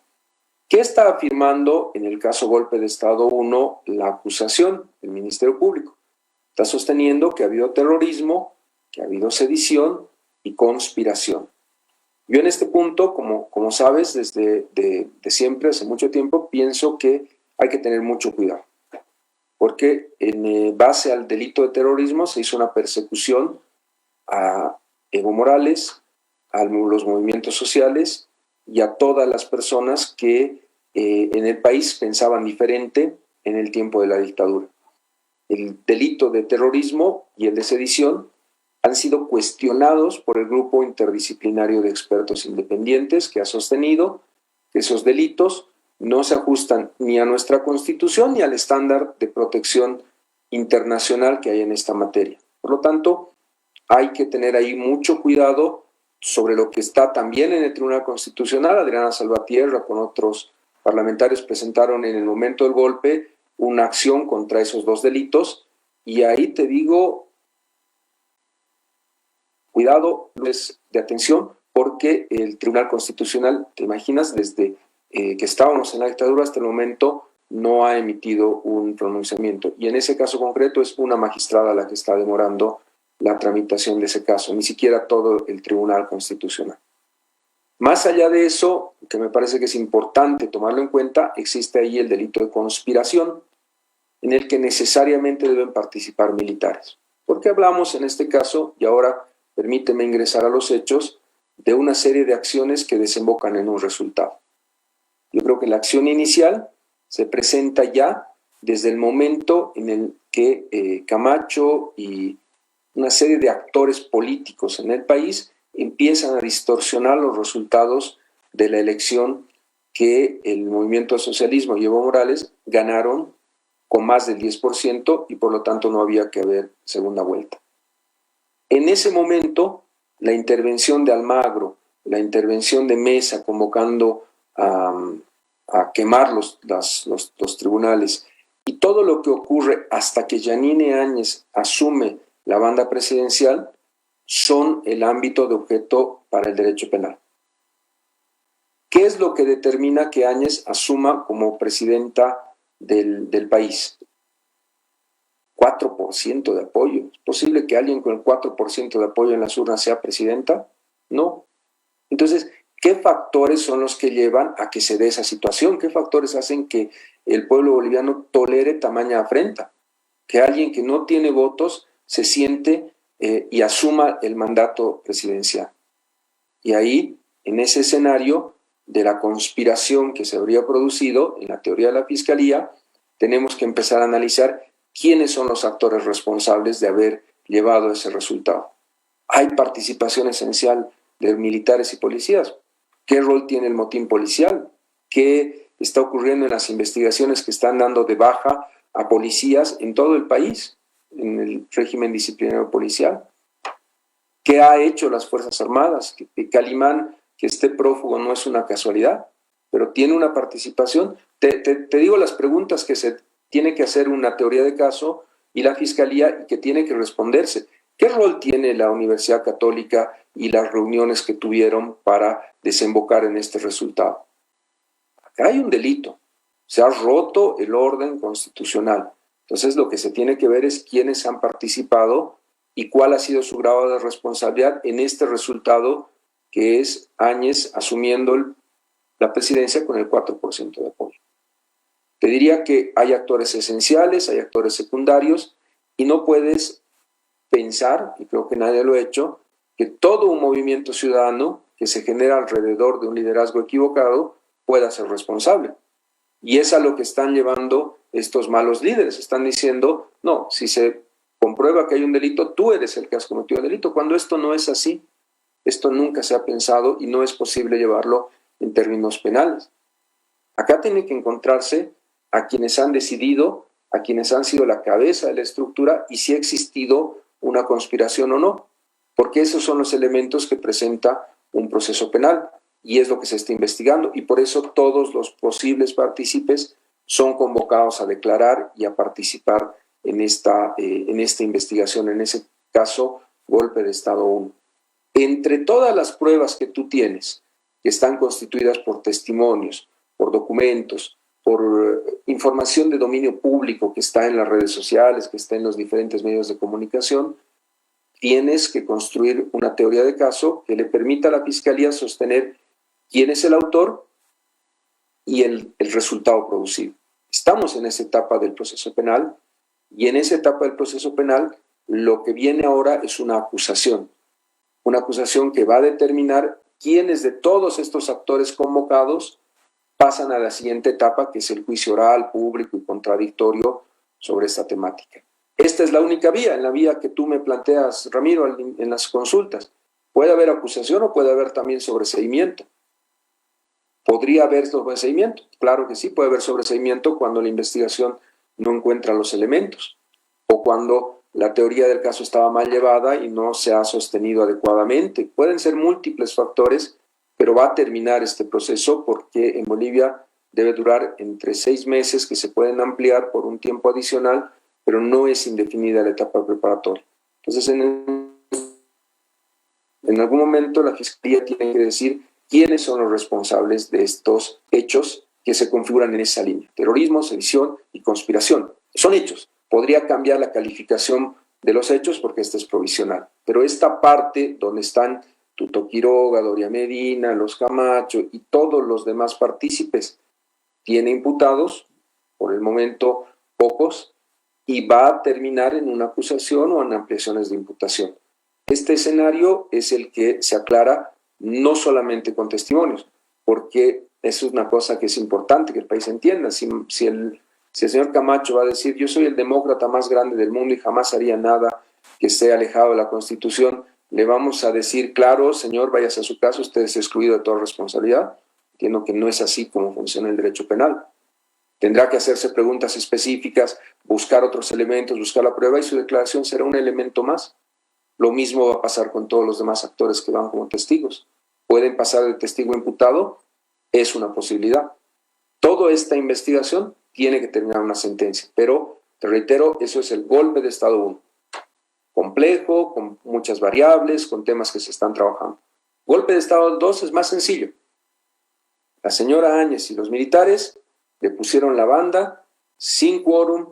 ¿Qué está afirmando en el caso golpe de Estado 1 la acusación del Ministerio Público? Está sosteniendo que ha habido terrorismo, que ha habido sedición y conspiración. Yo en este punto, como sabes, desde siempre, hace mucho tiempo, pienso que hay que tener mucho cuidado, porque en base al delito de terrorismo se hizo una persecución a Evo Morales, a los movimientos sociales y a todas las personas que en el país pensaban diferente en el tiempo de la dictadura. El delito de terrorismo y el de sedición han sido cuestionados por el grupo interdisciplinario de expertos independientes que ha sostenido que esos delitos no se ajustan ni a nuestra Constitución ni al estándar de protección internacional que hay en esta materia. Por lo tanto, hay que tener ahí mucho cuidado sobre lo que está también en el Tribunal Constitucional. Adriana Salvatierra con otros parlamentarios presentaron en el momento del golpe una acción contra esos dos delitos y ahí te digo, cuidado, es de atención, porque el Tribunal Constitucional, te imaginas, desde que estábamos en la dictadura hasta el momento, no ha emitido un pronunciamiento. Y en ese caso concreto es una magistrada la que está demorando la tramitación de ese caso, ni siquiera todo el Tribunal Constitucional. Más allá de eso, que me parece que es importante tomarlo en cuenta, existe ahí el delito de conspiración, en el que necesariamente deben participar militares. Porque hablamos en este caso, y ahora permíteme ingresar a los hechos, de una serie de acciones que desembocan en un resultado. Yo creo que la acción inicial se presenta ya desde el momento en el que Camacho y una serie de actores políticos en el país empiezan a distorsionar los resultados de la elección que el movimiento al socialismo y Evo Morales ganaron con más del 10% y por lo tanto no había que haber segunda vuelta. En ese momento, la intervención de Almagro, la intervención de Mesa convocando a quemar los tribunales y todo lo que ocurre hasta que Yanine Áñez asume la banda presidencial son el ámbito de objeto para el derecho penal. ¿Qué es lo que determina que Áñez asuma como presidenta del país? 4% de apoyo. ¿Es posible que alguien con el 4% de apoyo en las urnas sea presidenta? No. Entonces, ¿qué factores son los que llevan a que se dé esa situación? ¿Qué factores hacen que el pueblo boliviano tolere tamaña afrenta? Que alguien que no tiene votos se siente y asuma el mandato presidencial. Y ahí, en ese escenario de la conspiración que se habría producido en la teoría de la Fiscalía, tenemos que empezar a analizar quiénes son los actores responsables de haber llevado ese resultado. Hay participación esencial de militares y policías. ¿Qué rol tiene el motín policial? ¿Qué está ocurriendo en las investigaciones que están dando de baja a policías en todo el país, en el régimen disciplinario policial? ¿Qué ha hecho las Fuerzas Armadas? Que Calimán, que esté prófugo, no es una casualidad, pero tiene una participación. Te digo las preguntas que se tiene que hacer una teoría de caso y la Fiscalía y que tiene que responderse. ¿Qué rol tiene la Universidad Católica y las reuniones que tuvieron para desembocar en este resultado? Acá hay un delito. Se ha roto el orden constitucional. Entonces lo que se tiene que ver es quiénes han participado y cuál ha sido su grado de responsabilidad en este resultado que es Áñez asumiendo la presidencia con el 4% de apoyo. Te diría que hay actores esenciales, hay actores secundarios y no puedes pensar, y creo que nadie lo ha hecho, que todo un movimiento ciudadano que se genera alrededor de un liderazgo equivocado pueda ser responsable. Y es a lo que están llevando estos malos líderes. Están diciendo, no, si se comprueba que hay un delito, tú eres el que has cometido el delito, cuando esto no es así. Esto nunca se ha pensado y no es posible llevarlo en términos penales. Acá tiene que encontrarse a quienes han decidido, a quienes han sido la cabeza de la estructura y si ha existido una conspiración o no, porque esos son los elementos que presenta un proceso penal y es lo que se está investigando y por eso todos los posibles partícipes son convocados a declarar y a participar en esta investigación, en ese caso, golpe de Estado 1. Entre todas las pruebas que tú tienes, que están constituidas por testimonios, por documentos, por información de dominio público que está en las redes sociales, que está en los diferentes medios de comunicación, tienes que construir una teoría de caso que le permita a la Fiscalía sostener quién es el autor y el resultado producido. Estamos en esa etapa del proceso penal y en esa etapa del proceso penal lo que viene ahora es una acusación que va a determinar quiénes de todos estos actores convocados pasan a la siguiente etapa, que es el juicio oral, público y contradictorio sobre esta temática. Esta es la única vía, en la vía que tú me planteas, Ramiro, en las consultas. ¿Puede haber acusación o puede haber también sobreseimiento? ¿Podría haber sobreseimiento? Claro que sí, puede haber sobreseimiento cuando la investigación no encuentra los elementos o cuando la teoría del caso estaba mal llevada y no se ha sostenido adecuadamente. Pueden ser múltiples factores, pero va a terminar este proceso porque en Bolivia debe durar entre 6 meses, que se pueden ampliar por un tiempo adicional, pero no es indefinida la etapa preparatoria. Entonces, en algún momento la Fiscalía tiene que decir quiénes son los responsables de estos hechos que se configuran en esa línea. Terrorismo, sedición y conspiración. Son hechos. Podría cambiar la calificación de los hechos porque esta es provisional. Pero esta parte donde están Tuto Quiroga, Doria Medina, los Camacho y todos los demás partícipes tiene imputados, por el momento pocos, y va a terminar en una acusación o en ampliaciones de imputación. Este escenario es el que se aclara no solamente con testimonios, porque eso es una cosa que es importante que el país entienda. Si el señor Camacho va a decir yo soy el demócrata más grande del mundo y jamás haría nada que esté alejado de la Constitución, le vamos a decir, claro, señor, váyase a su casa, usted es excluido de toda responsabilidad. Entiendo que no es así como funciona el derecho penal. Tendrá que hacerse preguntas específicas, buscar otros elementos, buscar la prueba y su declaración será un elemento más. Lo mismo va a pasar con todos los demás actores que van como testigos. ¿Pueden pasar de testigo a imputado? Es una posibilidad. Toda esta investigación tiene que terminar una sentencia, pero, te reitero, eso es el golpe de Estado 1. Complejo, con muchas variables, con temas que se están trabajando. Golpe de Estado 2 es más sencillo. La señora Áñez y los militares le pusieron la banda sin quórum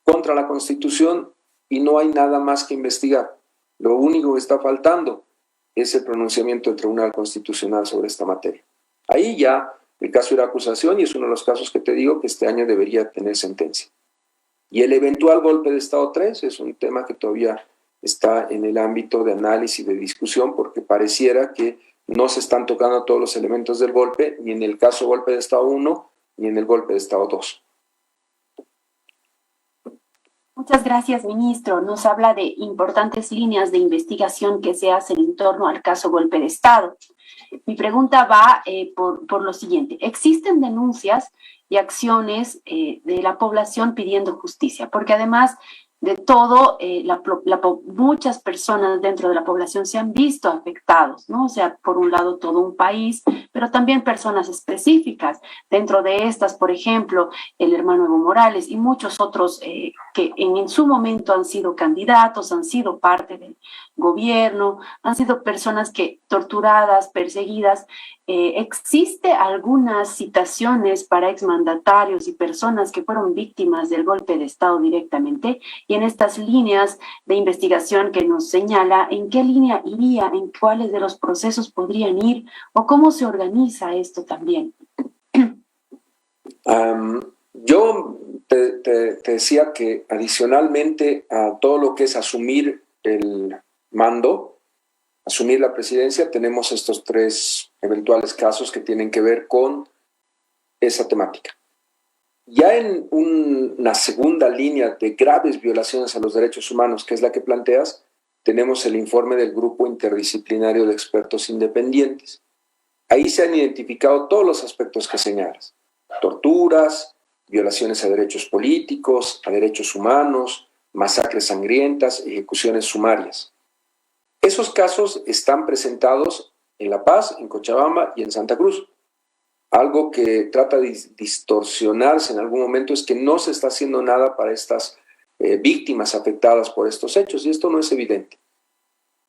contra la Constitución y no hay nada más que investigar. Lo único que está faltando es el pronunciamiento del Tribunal Constitucional sobre esta materia. Ahí ya el caso era acusación y es uno de los casos que te digo que este año debería tener sentencia. Y el eventual golpe de Estado 3 es un tema que todavía está en el ámbito de análisis y de discusión, porque pareciera que no se están tocando todos los elementos del golpe, ni en el caso golpe de Estado 1, ni en el golpe de Estado 2. Muchas gracias, ministro. Nos habla de importantes líneas de investigación que se hacen en torno al caso golpe de Estado. Mi pregunta va por lo siguiente. ¿Existen denuncias y acciones de la población pidiendo justicia? Porque además de todo, muchas personas dentro de la población se han visto afectados, ¿no? O sea, por un lado todo un país, pero también personas específicas. Dentro de estas, por ejemplo, el hermano Evo Morales y muchos otros que en su momento han sido candidatos, han sido parte del gobierno, han sido personas que torturadas, perseguidas. ¿Existe algunas citaciones para exmandatarios y personas que fueron víctimas del golpe de Estado directamente? Y en estas líneas de investigación que nos señala, ¿en qué línea iría? ¿En cuáles de los procesos podrían ir? ¿O cómo se organiza esto también? Yo te decía que adicionalmente a todo lo que es asumir el mando, asumir la presidencia, tenemos estos 3 eventuales casos que tienen que ver con esa temática. Ya en una segunda línea de graves violaciones a los derechos humanos, que es la que planteas, tenemos el informe del Grupo Interdisciplinario de Expertos Independientes. Ahí se han identificado todos los aspectos que señalas: torturas, violaciones a derechos políticos, a derechos humanos, masacres sangrientas, ejecuciones sumarias. Esos casos están presentados en La Paz, en Cochabamba y en Santa Cruz. Algo que trata de distorsionarse en algún momento es que no se está haciendo nada para estas víctimas afectadas por estos hechos, y esto no es evidente.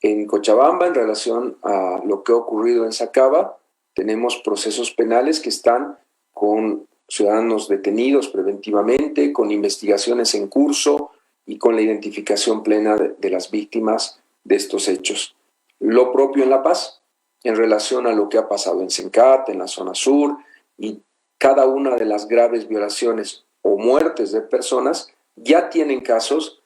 En Cochabamba, en relación a lo que ha ocurrido en Sacaba, tenemos procesos penales que están con ciudadanos detenidos preventivamente, con investigaciones en curso y con la identificación plena de las víctimas de estos hechos. Lo propio en La Paz, en relación a lo que ha pasado en Sencat, en la zona sur, y cada una de las graves violaciones o muertes de personas ya tienen casos,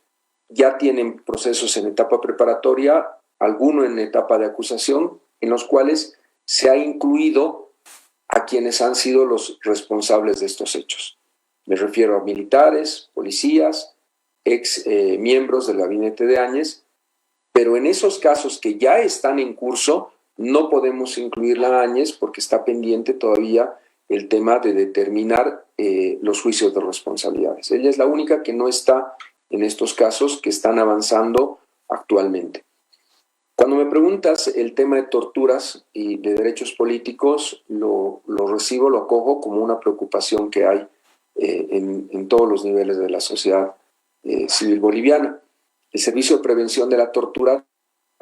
ya tienen procesos en etapa preparatoria, alguno en etapa de acusación, en los cuales se ha incluido a quienes han sido los responsables de estos hechos. Me refiero a militares, policías, ex miembros del gabinete de Áñez, pero en esos casos que ya están en curso, no podemos incluirla a Áñez porque está pendiente todavía el tema de determinar los juicios de responsabilidades. Ella es la única que no está en estos casos que están avanzando actualmente. Cuando me preguntas el tema de torturas y de derechos políticos, lo recibo, lo acojo como una preocupación que hay en todos los niveles de la sociedad civil boliviana. El Servicio de Prevención de la Tortura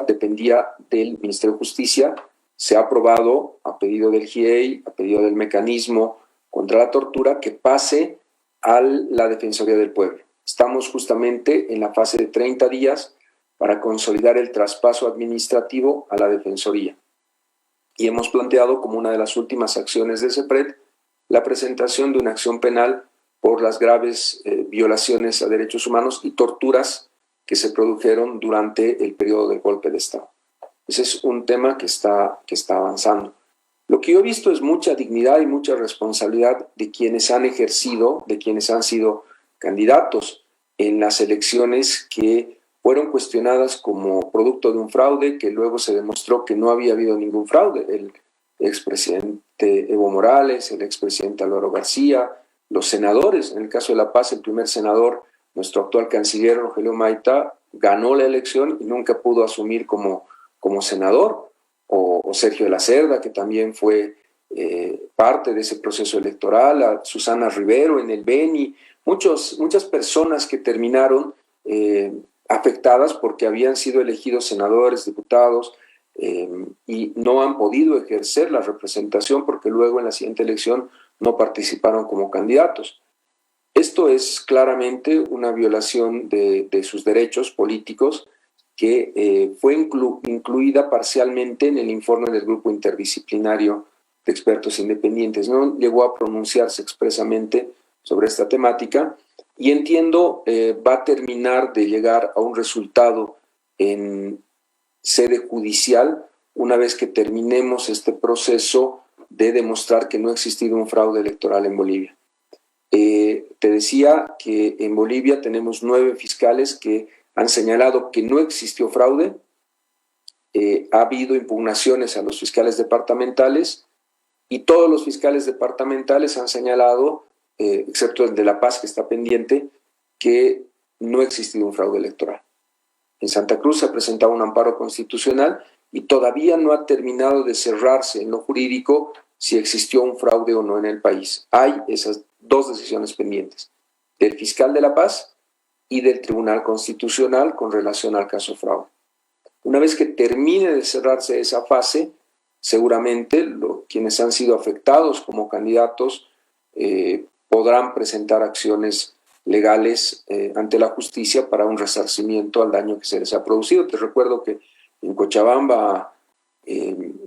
dependía del Ministerio de Justicia, se ha aprobado a pedido del GIEI, a pedido del Mecanismo contra la Tortura, que pase a la Defensoría del Pueblo. Estamos justamente en la fase de 30 días para consolidar el traspaso administrativo a la Defensoría. Y hemos planteado como una de las últimas acciones de CEPRED la presentación de una acción penal por las graves violaciones a derechos humanos y torturas que se produjeron durante el periodo del golpe de Estado. Ese es un tema que está avanzando. Lo que yo he visto es mucha dignidad y mucha responsabilidad de quienes han ejercido, de quienes han sido candidatos en las elecciones que fueron cuestionadas como producto de un fraude, que luego se demostró que no había habido ningún fraude. El expresidente Evo Morales, el expresidente Álvaro García, los senadores, en el caso de La Paz, el primer senador, nuestro actual canciller Rogelio Maita, ganó la elección y nunca pudo asumir como senador, o Sergio de la Cerda, que también fue parte de ese proceso electoral, a Susana Rivero en el Beni, muchas personas que terminaron afectadas porque habían sido elegidos senadores, diputados, y no han podido ejercer la representación porque luego en la siguiente elección no participaron como candidatos. Esto es claramente una violación de sus derechos políticos que fue incluida parcialmente en el informe del Grupo Interdisciplinario de Expertos Independientes. No llegó a pronunciarse expresamente sobre esta temática y entiendo va a terminar de llegar a un resultado en sede judicial una vez que terminemos este proceso de demostrar que no ha existido un fraude electoral en Bolivia. Te decía que en Bolivia tenemos 9 fiscales que han señalado que no existió fraude. Ha habido impugnaciones a los fiscales departamentales y todos los fiscales departamentales han señalado, excepto el de La Paz que está pendiente, que no ha existido un fraude electoral. En Santa Cruz se ha presentado un amparo constitucional y todavía no ha terminado de cerrarse en lo jurídico si existió un fraude o no en el país. Hay esas 2 decisiones pendientes, del fiscal de La Paz y del Tribunal Constitucional con relación al caso fraude. Una vez que termine de cerrarse esa fase, seguramente quienes han sido afectados como candidatos podrán presentar acciones legales ante la justicia para un resarcimiento al daño que se les ha producido. Te recuerdo que en Cochabamba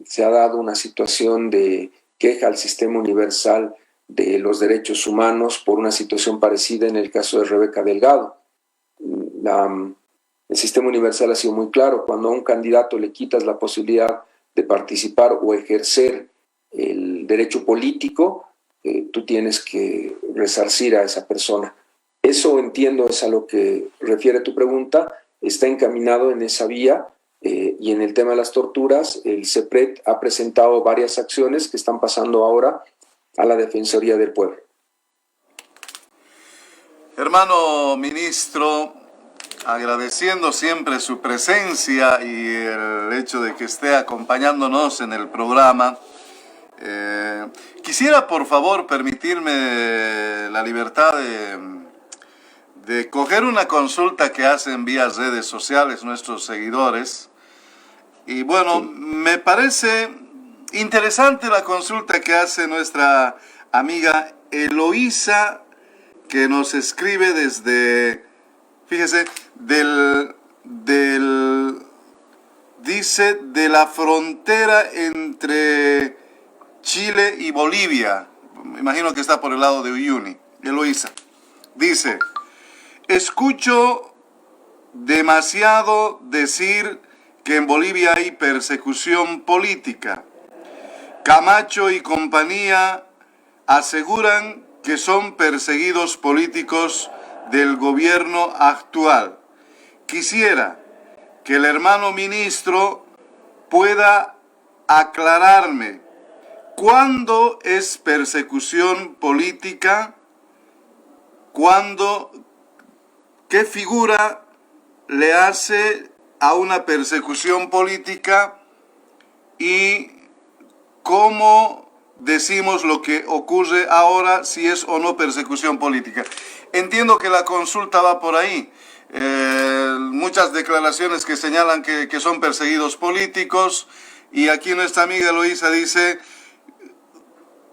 se ha dado una situación de queja al Sistema Universal de los Derechos Humanos por una situación parecida en el caso de Rebeca Delgado. El Sistema Universal ha sido muy claro: cuando a un candidato le quitas la posibilidad de participar o ejercer el derecho político, tú tienes que resarcir a esa persona. Eso, entiendo, es a lo que refiere tu pregunta, está encaminado en esa vía. Y en el tema de las torturas, el CEPRED ha presentado varias acciones que están pasando ahora a la Defensoría del Pueblo. Hermano ministro, agradeciendo siempre su presencia y el hecho de que esté acompañándonos en el programa, quisiera por favor permitirme la libertad de coger una consulta que hacen vía redes sociales nuestros seguidores. Y bueno, me parece interesante la consulta que hace nuestra amiga Eloísa, que nos escribe desde, fíjese, dice, de la frontera entre Chile y Bolivia. Me imagino que está por el lado de Uyuni. Eloísa dice: escucho demasiado decir que en Bolivia hay persecución política. Camacho y compañía aseguran que son perseguidos políticos del gobierno actual. Quisiera que el hermano ministro pueda aclararme cuándo es persecución política, qué figura le hace a una persecución política y cómo decimos lo que ocurre ahora, si es o no persecución política. Entiendo que la consulta va por ahí. Muchas declaraciones que señalan que son perseguidos políticos, y aquí nuestra amiga Eloísa dice: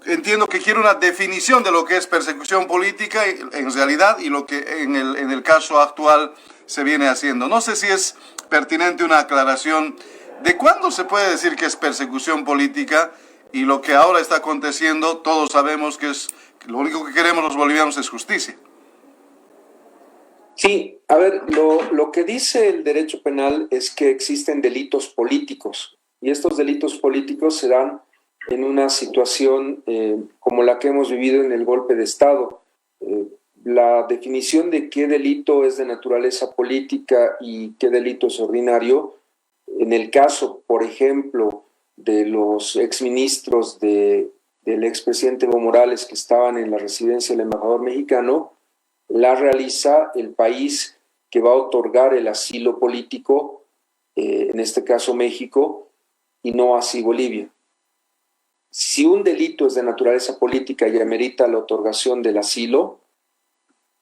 entiendo que quiere una definición de lo que es persecución política en realidad y lo que en el caso actual se viene haciendo. No sé si es pertinente una aclaración de cuándo se puede decir que es persecución política, y lo que ahora está aconteciendo, todos sabemos que lo único que queremos los bolivianos es justicia. Sí, a ver, lo que dice el derecho penal es que existen delitos políticos, y estos delitos políticos se dan en una situación como la que hemos vivido en el golpe de Estado. La definición de qué delito es de naturaleza política y qué delito es ordinario, en el caso, por ejemplo, de los exministros del expresidente Evo Morales que estaban en la residencia del embajador mexicano, la realiza el país que va a otorgar el asilo político, en este caso México, y no así Bolivia. Si un delito es de naturaleza política y amerita la otorgación del asilo,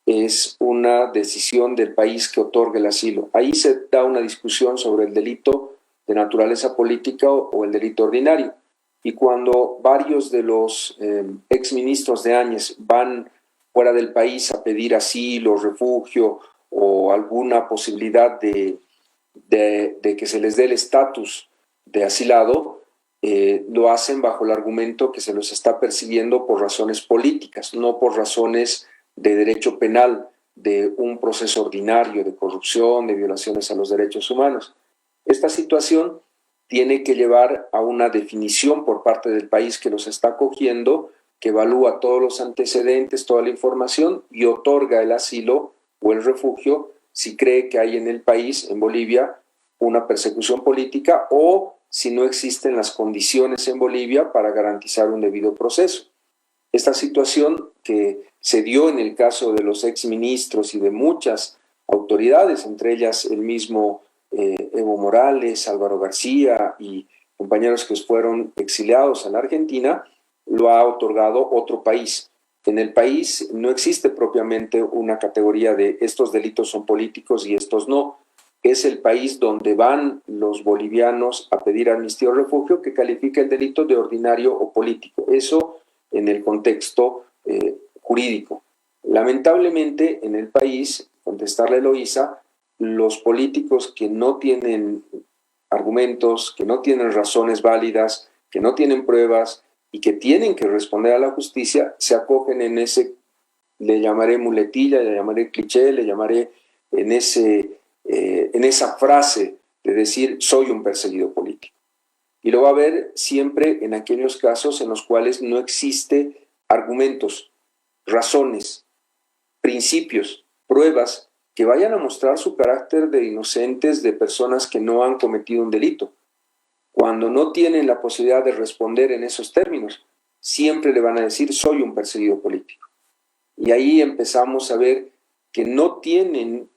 es una decisión del país que otorga el asilo. Ahí se da una discusión sobre el delito de naturaleza política o el delito ordinario. Y cuando varios de los exministros de Áñez van fuera del país a pedir asilo, refugio o alguna posibilidad de que se les dé el estatus de asilado, lo hacen bajo el argumento que se los está persiguiendo por razones políticas, no por razones de derecho penal de un proceso ordinario de corrupción, de violaciones a los derechos humanos. Esta situación tiene que llevar a una definición por parte del país que los está acogiendo, que evalúa todos los antecedentes, toda la información y otorga el asilo o el refugio si cree que hay en el país, en Bolivia, una persecución política o si no existen las condiciones en Bolivia para garantizar un debido proceso. Esta situación que se dio en el caso de los exministros y de muchas autoridades, entre ellas el mismo Evo Morales, Álvaro García y compañeros que fueron exiliados a la Argentina, lo ha otorgado otro país. En el país no existe propiamente una categoría de estos delitos son políticos y estos no. Es el país donde van los bolivianos a pedir amnistía o refugio que califica el delito de ordinario o político. Eso en el contexto jurídico. Lamentablemente en el país, contestarle a Eloísa, los políticos que no tienen argumentos, que no tienen razones válidas, que no tienen pruebas y que tienen que responder a la justicia, se acogen en ese, le llamaré muletilla, le llamaré cliché, le llamaré en esa frase de decir soy un perseguido político. Y lo va a ver siempre en aquellos casos en los cuales no existe argumentos, razones, principios, pruebas que vayan a mostrar su carácter de inocentes, de personas que no han cometido un delito. Cuando no tienen la posibilidad de responder en esos términos, siempre le van a decir soy un perseguido político. Y ahí empezamos a ver que no tienen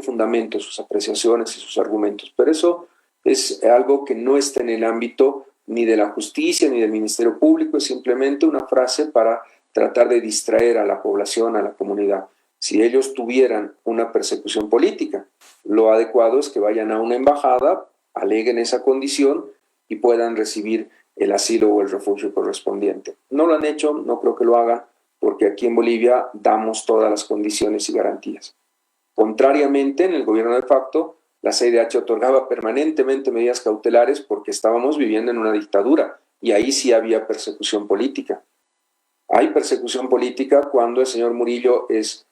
fundamento sus apreciaciones y sus argumentos, pero eso es algo que no está en el ámbito ni de la justicia ni del Ministerio Público, es simplemente una frase para tratar de distraer a la población, a la comunidad. Si ellos tuvieran una persecución política, lo adecuado es que vayan a una embajada, aleguen esa condición y puedan recibir el asilo o el refugio correspondiente. No lo han hecho, no creo que lo hagan, porque aquí en Bolivia damos todas las condiciones y garantías. Contrariamente, en el gobierno de facto, la CIDH otorgaba permanentemente medidas cautelares porque estábamos viviendo en una dictadura y ahí sí había persecución política. Hay persecución política cuando el señor Murillo es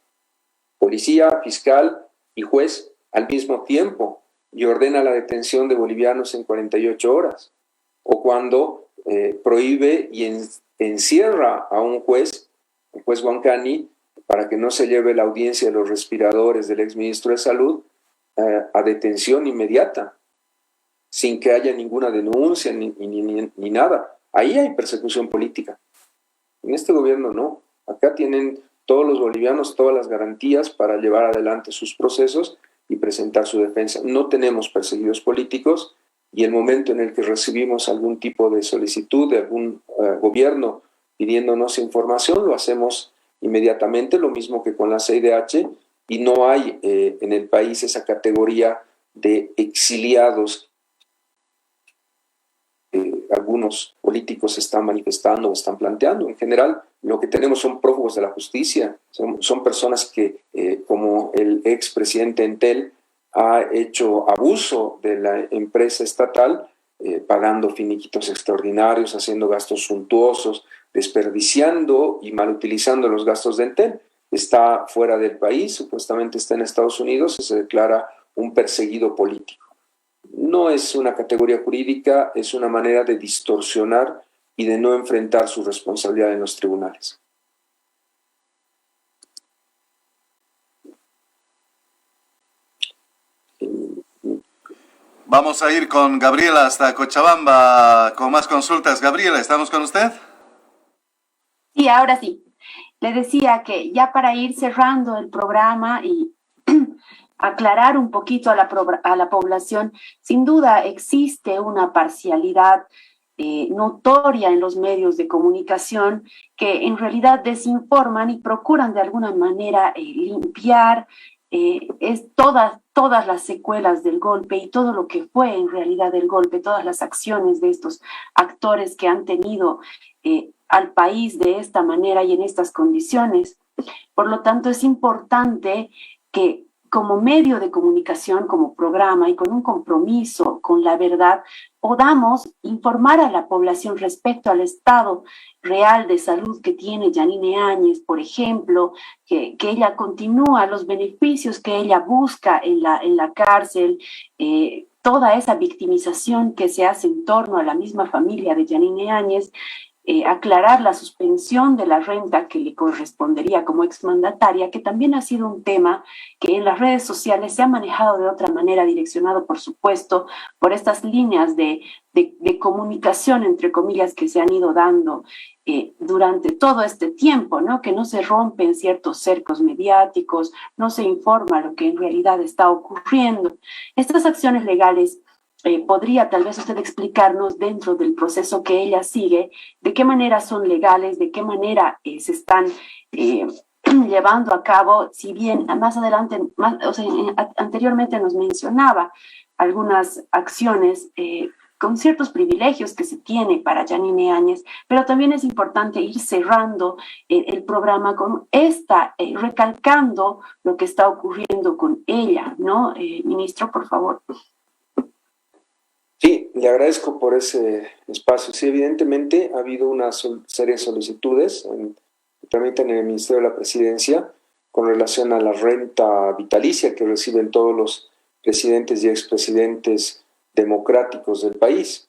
policía, fiscal y juez al mismo tiempo y ordena la detención de bolivianos en 48 horas. O cuando prohíbe y encierra a un juez, el juez Huancani, para que no se lleve la audiencia de los respiradores del exministro de Salud a detención inmediata, sin que haya ninguna denuncia ni nada. Ahí hay persecución política. En este gobierno no. Acá tienen todos los bolivianos todas las garantías para llevar adelante sus procesos y presentar su defensa. No tenemos perseguidos políticos y el momento en el que recibimos algún tipo de solicitud de algún gobierno pidiéndonos información, lo hacemos inmediatamente, lo mismo que con la CIDH, y no hay en el país esa categoría de exiliados. Algunos políticos están manifestando o están planteando. En general, lo que tenemos son prófugos de la justicia, son personas que, como el expresidente Entel, ha hecho abuso de la empresa estatal, pagando finiquitos extraordinarios, haciendo gastos suntuosos, desperdiciando y mal utilizando los gastos de Entel. Está fuera del país, supuestamente está en Estados Unidos y se declara un perseguido político. No es una categoría jurídica, es una manera de distorsionar y de no enfrentar su responsabilidad en los tribunales. Vamos a ir con Gabriela hasta Cochabamba con más consultas. Gabriela, ¿estamos con usted? Sí, ahora sí. Le decía que ya para ir cerrando el programa y aclarar un poquito a la población, sin duda existe una parcialidad notoria en los medios de comunicación que en realidad desinforman y procuran de alguna manera limpiar todas las secuelas del golpe y todo lo que fue en realidad el golpe, todas las acciones de estos actores que han tenido al país de esta manera y en estas condiciones. Por lo tanto, es importante que como medio de comunicación, como programa y con un compromiso con la verdad, podamos informar a la población respecto al estado real de salud que tiene Yanine Áñez, por ejemplo, que ella continúa los beneficios que ella busca en la cárcel, toda esa victimización que se hace en torno a la misma familia de Yanine Áñez, aclarar la suspensión de la renta que le correspondería como exmandataria, que también ha sido un tema que en las redes sociales se ha manejado de otra manera, direccionado, por supuesto, por estas líneas de comunicación, entre comillas, que se han ido dando durante todo este tiempo, ¿no? Que no se rompen ciertos cercos mediáticos, no se informa lo que en realidad está ocurriendo. Estas acciones legales, ¿podría tal vez usted explicarnos dentro del proceso que ella sigue, de qué manera son legales, de qué manera se están llevando a cabo? Si bien más adelante, anteriormente nos mencionaba algunas acciones con ciertos privilegios que se tiene para Yanine Áñez, pero también es importante ir cerrando el programa con recalcando lo que está ocurriendo con ella, ¿no? Ministro, por favor. Sí, le agradezco por ese espacio. Sí, evidentemente ha habido una serie de solicitudes que tramitan en el Ministerio de la Presidencia con relación a la renta vitalicia que reciben todos los presidentes y expresidentes democráticos del país.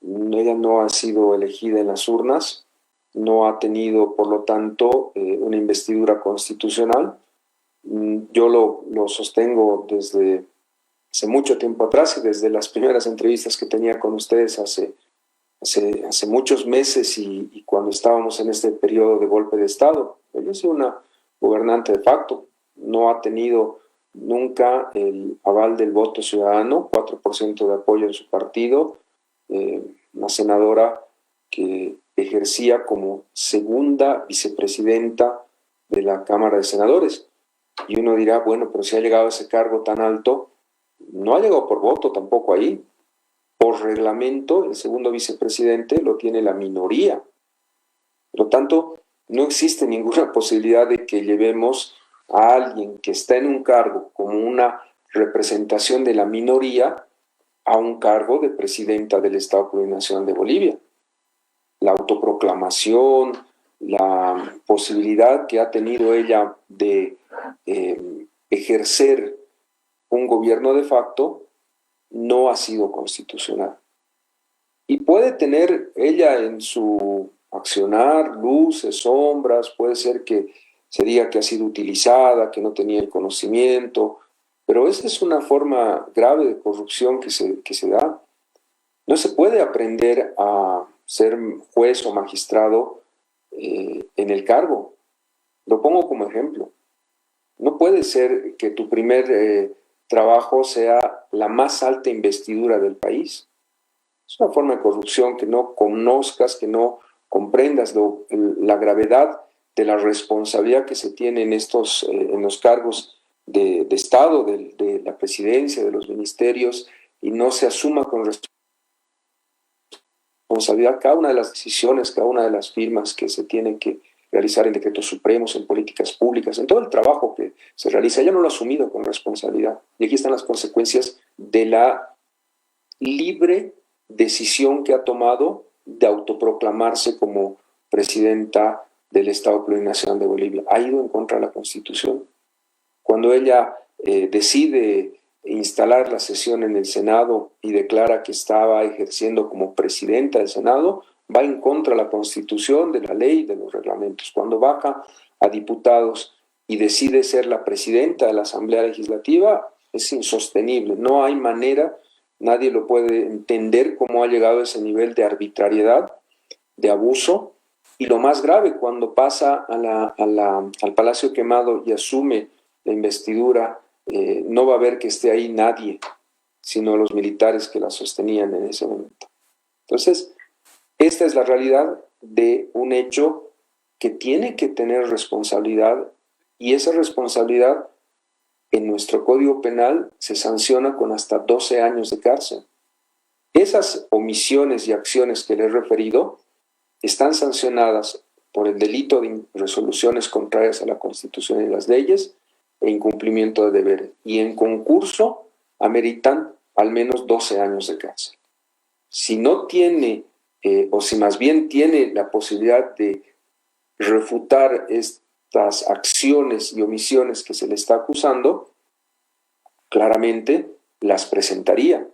Ella no ha sido elegida en las urnas, no ha tenido, por lo tanto, una investidura constitucional. Yo lo sostengo desde hace mucho tiempo atrás y desde las primeras entrevistas que tenía con ustedes hace muchos meses y cuando estábamos en este periodo de golpe de Estado. Ella es una gobernante de facto, no ha tenido nunca el aval del voto ciudadano, 4% de apoyo en su partido, una senadora que ejercía como segunda vicepresidenta de la Cámara de Senadores. Y uno dirá, bueno, pero si ha llegado a ese cargo tan alto, no ha llegado por voto tampoco ahí. Por reglamento, el segundo vicepresidente lo tiene la minoría. Por lo tanto, no existe ninguna posibilidad de que llevemos a alguien que está en un cargo como una representación de la minoría a un cargo de presidenta del Estado Plurinacional de Bolivia. La autoproclamación, la posibilidad que ha tenido ella de ejercer un gobierno de facto no ha sido constitucional. Y puede tener ella en su accionar luces, sombras, puede ser que se diga que ha sido utilizada, que no tenía el conocimiento, pero esa es una forma grave de corrupción que se da. No se puede aprender a ser juez o magistrado en el cargo. Lo pongo como ejemplo. No puede ser que tu primer trabajo sea la más alta investidura del país. Es una forma de corrupción que no conozcas, que no comprendas la gravedad de la responsabilidad que se tiene en los cargos de Estado, de la presidencia, de los ministerios, y no se asuma con responsabilidad cada una de las decisiones, cada una de las firmas que se tienen que realizar en decretos supremos, en políticas públicas, en todo el trabajo que se realiza. Ella no lo ha asumido con responsabilidad. Y aquí están las consecuencias de la libre decisión que ha tomado de autoproclamarse como presidenta del Estado Plurinacional de Bolivia. Ha ido en contra de la Constitución. Cuando ella decide instalar la sesión en el Senado y declara que estaba ejerciendo como presidenta del Senado, va en contra de la Constitución, de la ley, de los reglamentos. Cuando baja a diputados y decide ser la presidenta de la Asamblea Legislativa, es insostenible. No hay manera, nadie lo puede entender cómo ha llegado a ese nivel de arbitrariedad, de abuso. Y lo más grave, cuando pasa al Palacio Quemado y asume la investidura, no va a ver que esté ahí nadie, sino los militares que la sostenían en ese momento. Entonces, esta es la realidad de un hecho que tiene que tener responsabilidad, y esa responsabilidad en nuestro Código Penal se sanciona con hasta 12 años de cárcel. Esas omisiones y acciones que le he referido están sancionadas por el delito de resoluciones contrarias a la Constitución y las leyes e incumplimiento de deberes. Y en concurso ameritan al menos 12 años de cárcel. Si no tiene, o si más bien tiene la posibilidad de refutar estas acciones y omisiones que se le está acusando, claramente las presentaría.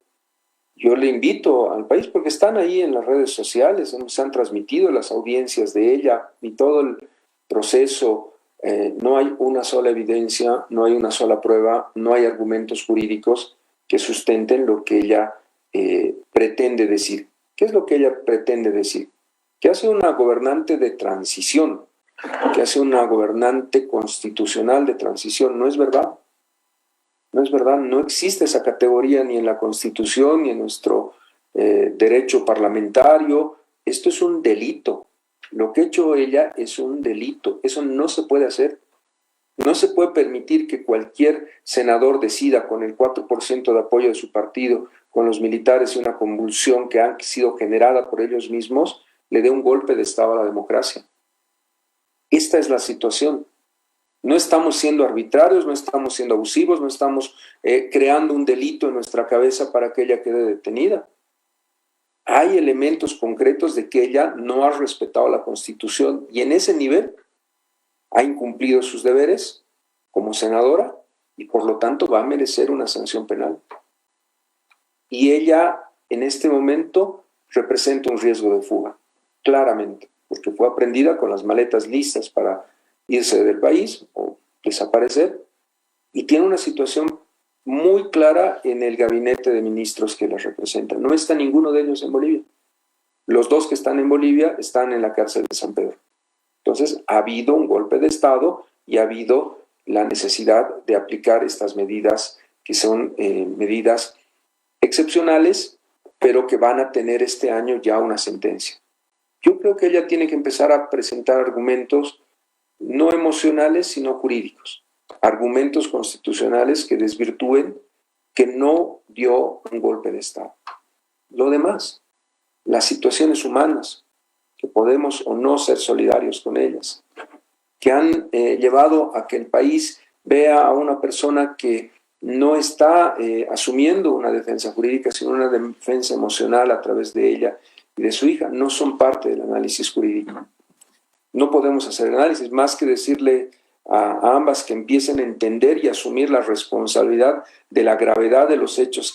Yo le invito al país, porque están ahí en las redes sociales, donde se han transmitido las audiencias de ella y todo el proceso. No hay una sola evidencia, no hay una sola prueba, no hay argumentos jurídicos que sustenten lo que ella pretende decir. ¿Qué es lo que ella pretende decir? Que hace una gobernante de transición, que hace una gobernante constitucional de transición. No es verdad. No es verdad, no existe esa categoría ni en la Constitución ni en nuestro derecho parlamentario. Esto es un delito. Lo que ha hecho ella es un delito. Eso no se puede hacer. No se puede permitir que cualquier senador decida con el 4% de apoyo de su partido, con los militares y una convulsión que ha sido generada por ellos mismos, le dé un golpe de Estado a la democracia. Esta es la situación. No estamos siendo arbitrarios, no estamos siendo abusivos, no estamos creando un delito en nuestra cabeza para que ella quede detenida. Hay elementos concretos de que ella no ha respetado la Constitución y en ese nivel ha incumplido sus deberes como senadora y por lo tanto va a merecer una sanción penal. Y ella en este momento representa un riesgo de fuga, claramente, porque fue aprehendida con las maletas listas para irse del país o desaparecer, y tiene una situación muy clara en el gabinete de ministros que la representan. No está ninguno de ellos en Bolivia. Los dos que están en Bolivia están en la cárcel de San Pedro. Entonces, ha habido un golpe de Estado y ha habido la necesidad de aplicar estas medidas que son medidas excepcionales, pero que van a tener este año ya una sentencia. Yo creo que ella tiene que empezar a presentar argumentos no emocionales, sino jurídicos. Argumentos constitucionales que desvirtúen que no dio un golpe de Estado. Lo demás, las situaciones humanas, que podemos o no ser solidarios con ellas, que han llevado a que el país vea a una persona que no está asumiendo una defensa jurídica, sino una defensa emocional a través de ella y de su hija, no son parte del análisis jurídico. No podemos hacer análisis más que decirle a ambas que empiecen a entender y asumir la responsabilidad de la gravedad de los hechos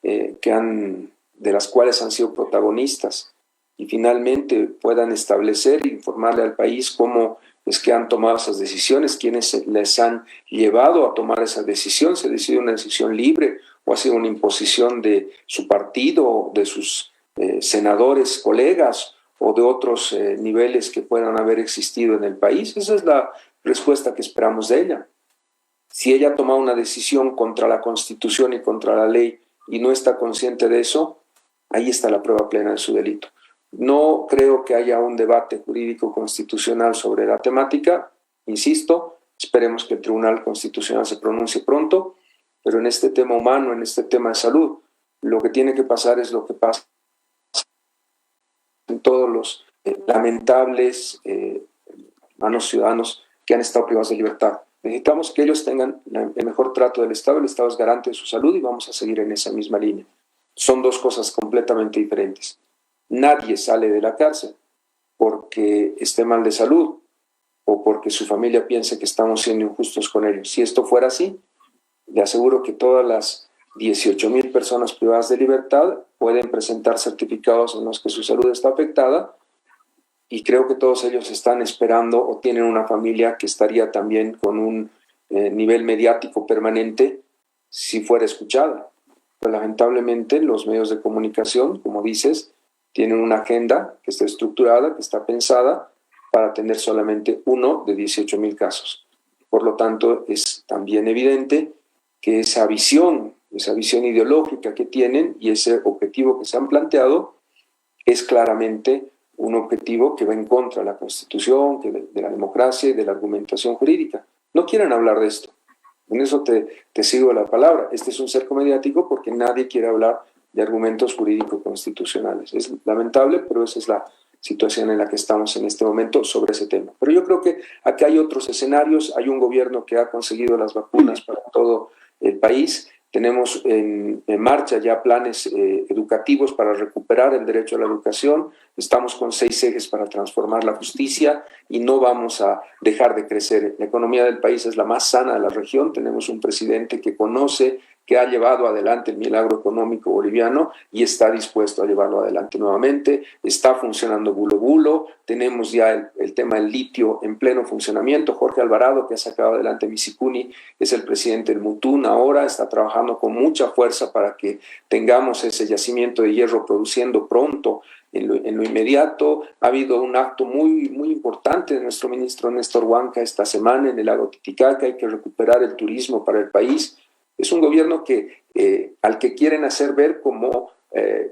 de las cuales han sido protagonistas y finalmente puedan establecer e informarle al país cómo es que han tomado esas decisiones, quiénes les han llevado a tomar esa decisión, si ha sido una decisión libre o ha sido una imposición de su partido, de sus senadores, colegas o de otros niveles que puedan haber existido en el país. Esa es la respuesta que esperamos de ella. Si ella ha tomado una decisión contra la Constitución y contra la ley y no está consciente de eso, ahí está la prueba plena de su delito. No creo que haya un debate jurídico constitucional sobre la temática, insisto, esperemos que el Tribunal Constitucional se pronuncie pronto, pero en este tema humano, en este tema de salud, lo que tiene que pasar es lo que pasa en todos los lamentables hermanos ciudadanos que han estado privados de libertad. Necesitamos que ellos tengan el mejor trato del Estado. El Estado es garante de su salud y vamos a seguir en esa misma línea. Son dos cosas completamente diferentes. Nadie sale de la cárcel porque esté mal de salud o porque su familia piense que estamos siendo injustos con ellos. Si esto fuera así, le aseguro que todas las 18,000 personas privadas de libertad pueden presentar certificados en los que su salud está afectada y creo que todos ellos están esperando o tienen una familia que estaría también con un nivel mediático permanente si fuera escuchada. Pero lamentablemente los medios de comunicación, como dices, tienen una agenda que está estructurada, que está pensada para atender solamente uno de 18,000 casos. Por lo tanto, es también evidente que esa visión ideológica que tienen y ese objetivo que se han planteado es claramente un objetivo que va en contra de la Constitución, de la democracia y de la argumentación jurídica. No quieren hablar de esto. En eso te sigo la palabra. Este es un cerco mediático porque nadie quiere hablar de argumentos jurídicos constitucionales. Es lamentable, pero esa es la situación en la que estamos en este momento sobre ese tema. Pero yo creo que aquí hay otros escenarios. Hay un gobierno que ha conseguido las vacunas para todo el país. Tenemos en marcha ya planes educativos para recuperar el derecho a la educación. Estamos con 6 ejes para transformar la justicia y no vamos a dejar de crecer. La economía del país es la más sana de la región. Tenemos un presidente que conoce, que ha llevado adelante el milagro económico boliviano y está dispuesto a llevarlo adelante nuevamente. Está funcionando Bulo Bulo, tenemos ya el tema del litio en pleno funcionamiento. Jorge Alvarado, que ha sacado adelante Misicuni, es el presidente del Mutún ahora, está trabajando con mucha fuerza para que tengamos ese yacimiento de hierro produciendo pronto. En lo inmediato ha habido un acto muy importante de nuestro ministro Néstor Huanca esta semana en el lago Titicaca. Hay que recuperar el turismo para el país. Es un gobierno al que quieren hacer ver como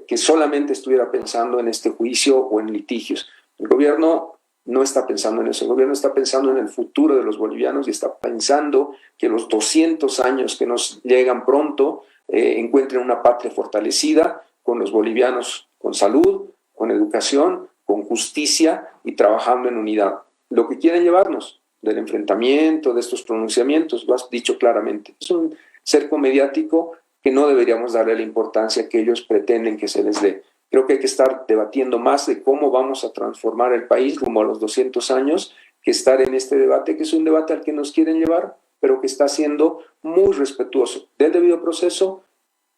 que solamente estuviera pensando en este juicio o en litigios. El gobierno no está pensando en eso. El gobierno está pensando en el futuro de los bolivianos y está pensando que los 200 años que nos llegan pronto encuentren una patria fortalecida con los bolivianos con salud, con educación, con justicia y trabajando en unidad. Lo que quieren llevarnos del enfrentamiento, de estos pronunciamientos, lo has dicho claramente. Es un cerco mediático que no deberíamos darle la importancia que ellos pretenden que se les dé. Creo que hay que estar debatiendo más de cómo vamos a transformar el país rumbo a los 200 años, que estar en este debate, que es un debate al que nos quieren llevar, pero que está siendo muy respetuoso del debido proceso,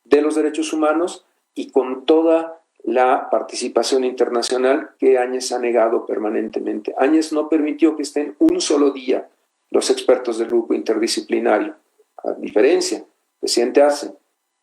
de los derechos humanos y con toda la participación internacional que Áñez ha negado permanentemente. Áñez no permitió que estén un solo día los expertos del grupo interdisciplinario. A diferencia, el presidente Arce,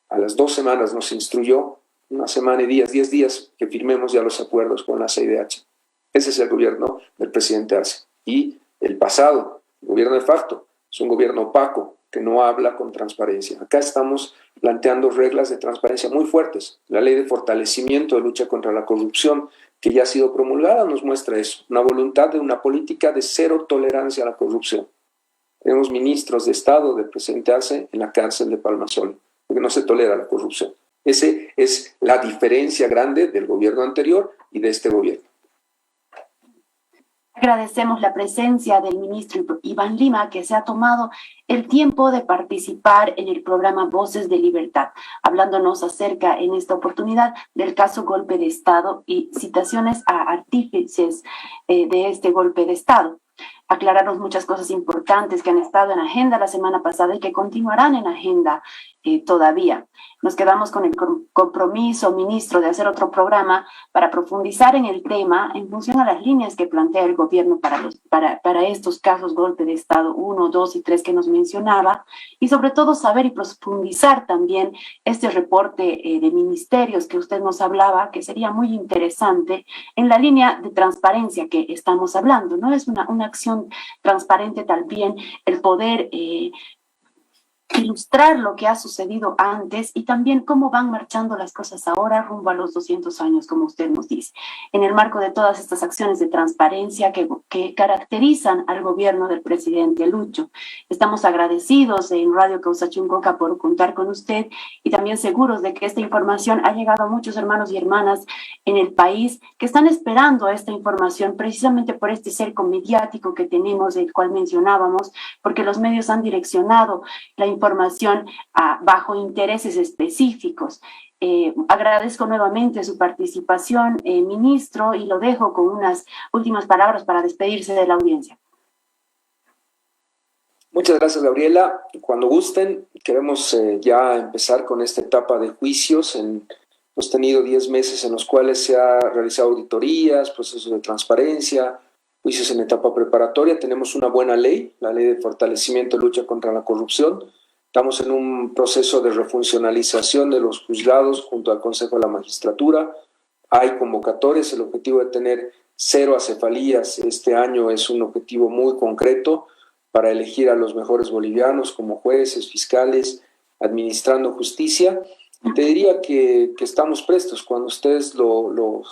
a las 2 semanas nos instruyó, 1 semana y 10 días, que firmemos ya los acuerdos con la CIDH. Ese es el gobierno del presidente Arce. Y el pasado, el gobierno de facto, es un gobierno opaco, que no habla con transparencia. Acá estamos planteando reglas de transparencia muy fuertes. La ley de fortalecimiento de lucha contra la corrupción, que ya ha sido promulgada, nos muestra eso. Una voluntad de una política de cero tolerancia a la corrupción. Tenemos ministros de Estado del presidente Arce en la cárcel de Palmasol, porque no se tolera la corrupción. Esa es la diferencia grande del gobierno anterior y de este gobierno. Agradecemos la presencia del ministro Iván Lima, que se ha tomado el tiempo de participar en el programa Voces de Libertad, hablándonos acerca en esta oportunidad del caso golpe de Estado y citaciones a artífices de este golpe de Estado. Aclararnos muchas cosas importantes que han estado en agenda la semana pasada y que continuarán en agenda todavía. Nos quedamos con el compromiso, ministro, de hacer otro programa para profundizar en el tema en función a las líneas que plantea el gobierno para estos casos golpe de Estado 1, 2 y 3 que nos mencionaba, y sobre todo saber y profundizar también este reporte de ministerios que usted nos hablaba, que sería muy interesante en la línea de transparencia que estamos hablando, ¿no? Es una acción transparente también el poder ilustrar lo que ha sucedido antes y también cómo van marchando las cosas ahora rumbo a los 200 años, como usted nos dice. En el marco de todas estas acciones de transparencia que caracterizan al gobierno del presidente Lucho, estamos agradecidos en Radio Causachuncoca por contar con usted y también seguros de que esta información ha llegado a muchos hermanos y hermanas en el país que están esperando esta información precisamente por este cerco mediático que tenemos, el cual mencionábamos, porque los medios han direccionado la información bajo intereses específicos. Agradezco nuevamente su participación, ministro, y lo dejo con unas últimas palabras para despedirse de la audiencia. Muchas gracias, Gabriela. Cuando gusten, queremos ya empezar con esta etapa de juicios. Hemos tenido 10 meses en los cuales se ha realizado auditorías, procesos de transparencia, juicios en etapa preparatoria. Tenemos una buena ley, la Ley de Fortalecimiento y Lucha contra la Corrupción. Estamos en un proceso de refuncionalización de los juzgados junto al Consejo de la Magistratura. Hay convocatorias. El objetivo de tener 0 acefalías este año es un objetivo muy concreto para elegir a los mejores bolivianos como jueces, fiscales, administrando justicia. Y te diría que estamos prestos. Cuando ustedes lo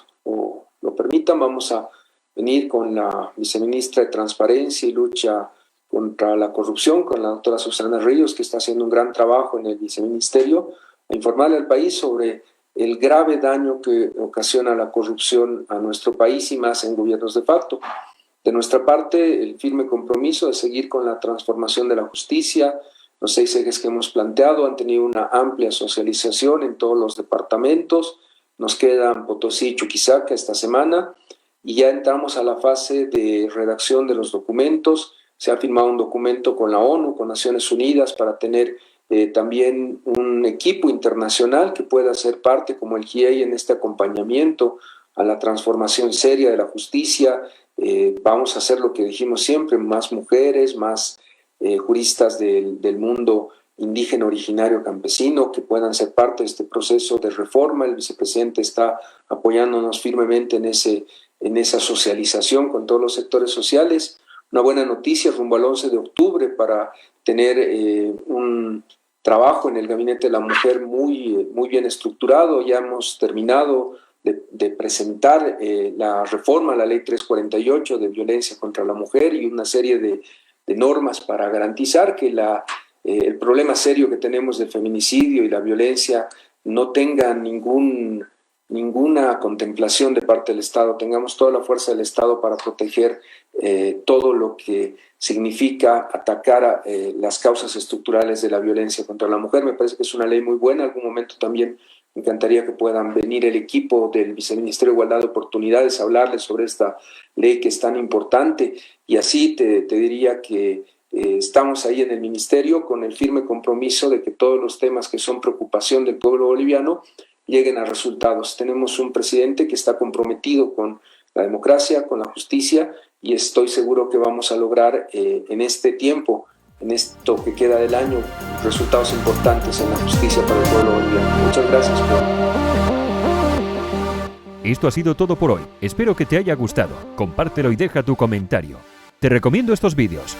permitan, vamos a venir con la viceministra de Transparencia y Lucha contra la Corrupción, con la doctora Susana Ríos, que está haciendo un gran trabajo en el viceministerio, a informarle al país sobre el grave daño que ocasiona la corrupción a nuestro país y más en gobiernos de facto. De nuestra parte, el firme compromiso de seguir con la transformación de la justicia, Los 6 ejes que hemos planteado han tenido una amplia socialización en todos los departamentos. Nos quedan Potosí y Chuquisaca esta semana y ya entramos a la fase de redacción de los documentos. Se ha firmado un documento con la ONU, con Naciones Unidas, para tener también un equipo internacional que pueda ser parte, como el GIEI, en este acompañamiento a la transformación seria de la justicia. Vamos a hacer lo que dijimos siempre, más mujeres, más juristas del mundo indígena, originario, campesino, que puedan ser parte de este proceso de reforma. El vicepresidente está apoyándonos firmemente en esa socialización con todos los sectores sociales. Una buena noticia rumbo al 11 de octubre para tener un trabajo en el Gabinete de la Mujer muy bien estructurado. Ya hemos terminado de presentar la reforma a la Ley 348 de violencia contra la mujer y una serie de normas para garantizar que el problema serio que tenemos del feminicidio y la violencia no tenga ninguna contemplación de parte del Estado, tengamos toda la fuerza del Estado para proteger todo lo que significa atacar las causas estructurales de la violencia contra la mujer. Me parece que es una ley muy buena. En algún momento también me encantaría que puedan venir el equipo del Viceministerio de Igualdad de Oportunidades a hablarles sobre esta ley que es tan importante, y así te diría que estamos ahí en el Ministerio con el firme compromiso de que todos los temas que son preocupación del pueblo boliviano lleguen a resultados. Tenemos un presidente que está comprometido con la democracia, con la justicia, y estoy seguro que vamos a lograr en este tiempo, en esto que queda del año, resultados importantes en la justicia para el pueblo boliviano. Muchas gracias por... Esto ha sido todo por hoy. Espero que te haya gustado. Compártelo y deja tu comentario. Te recomiendo estos vídeos.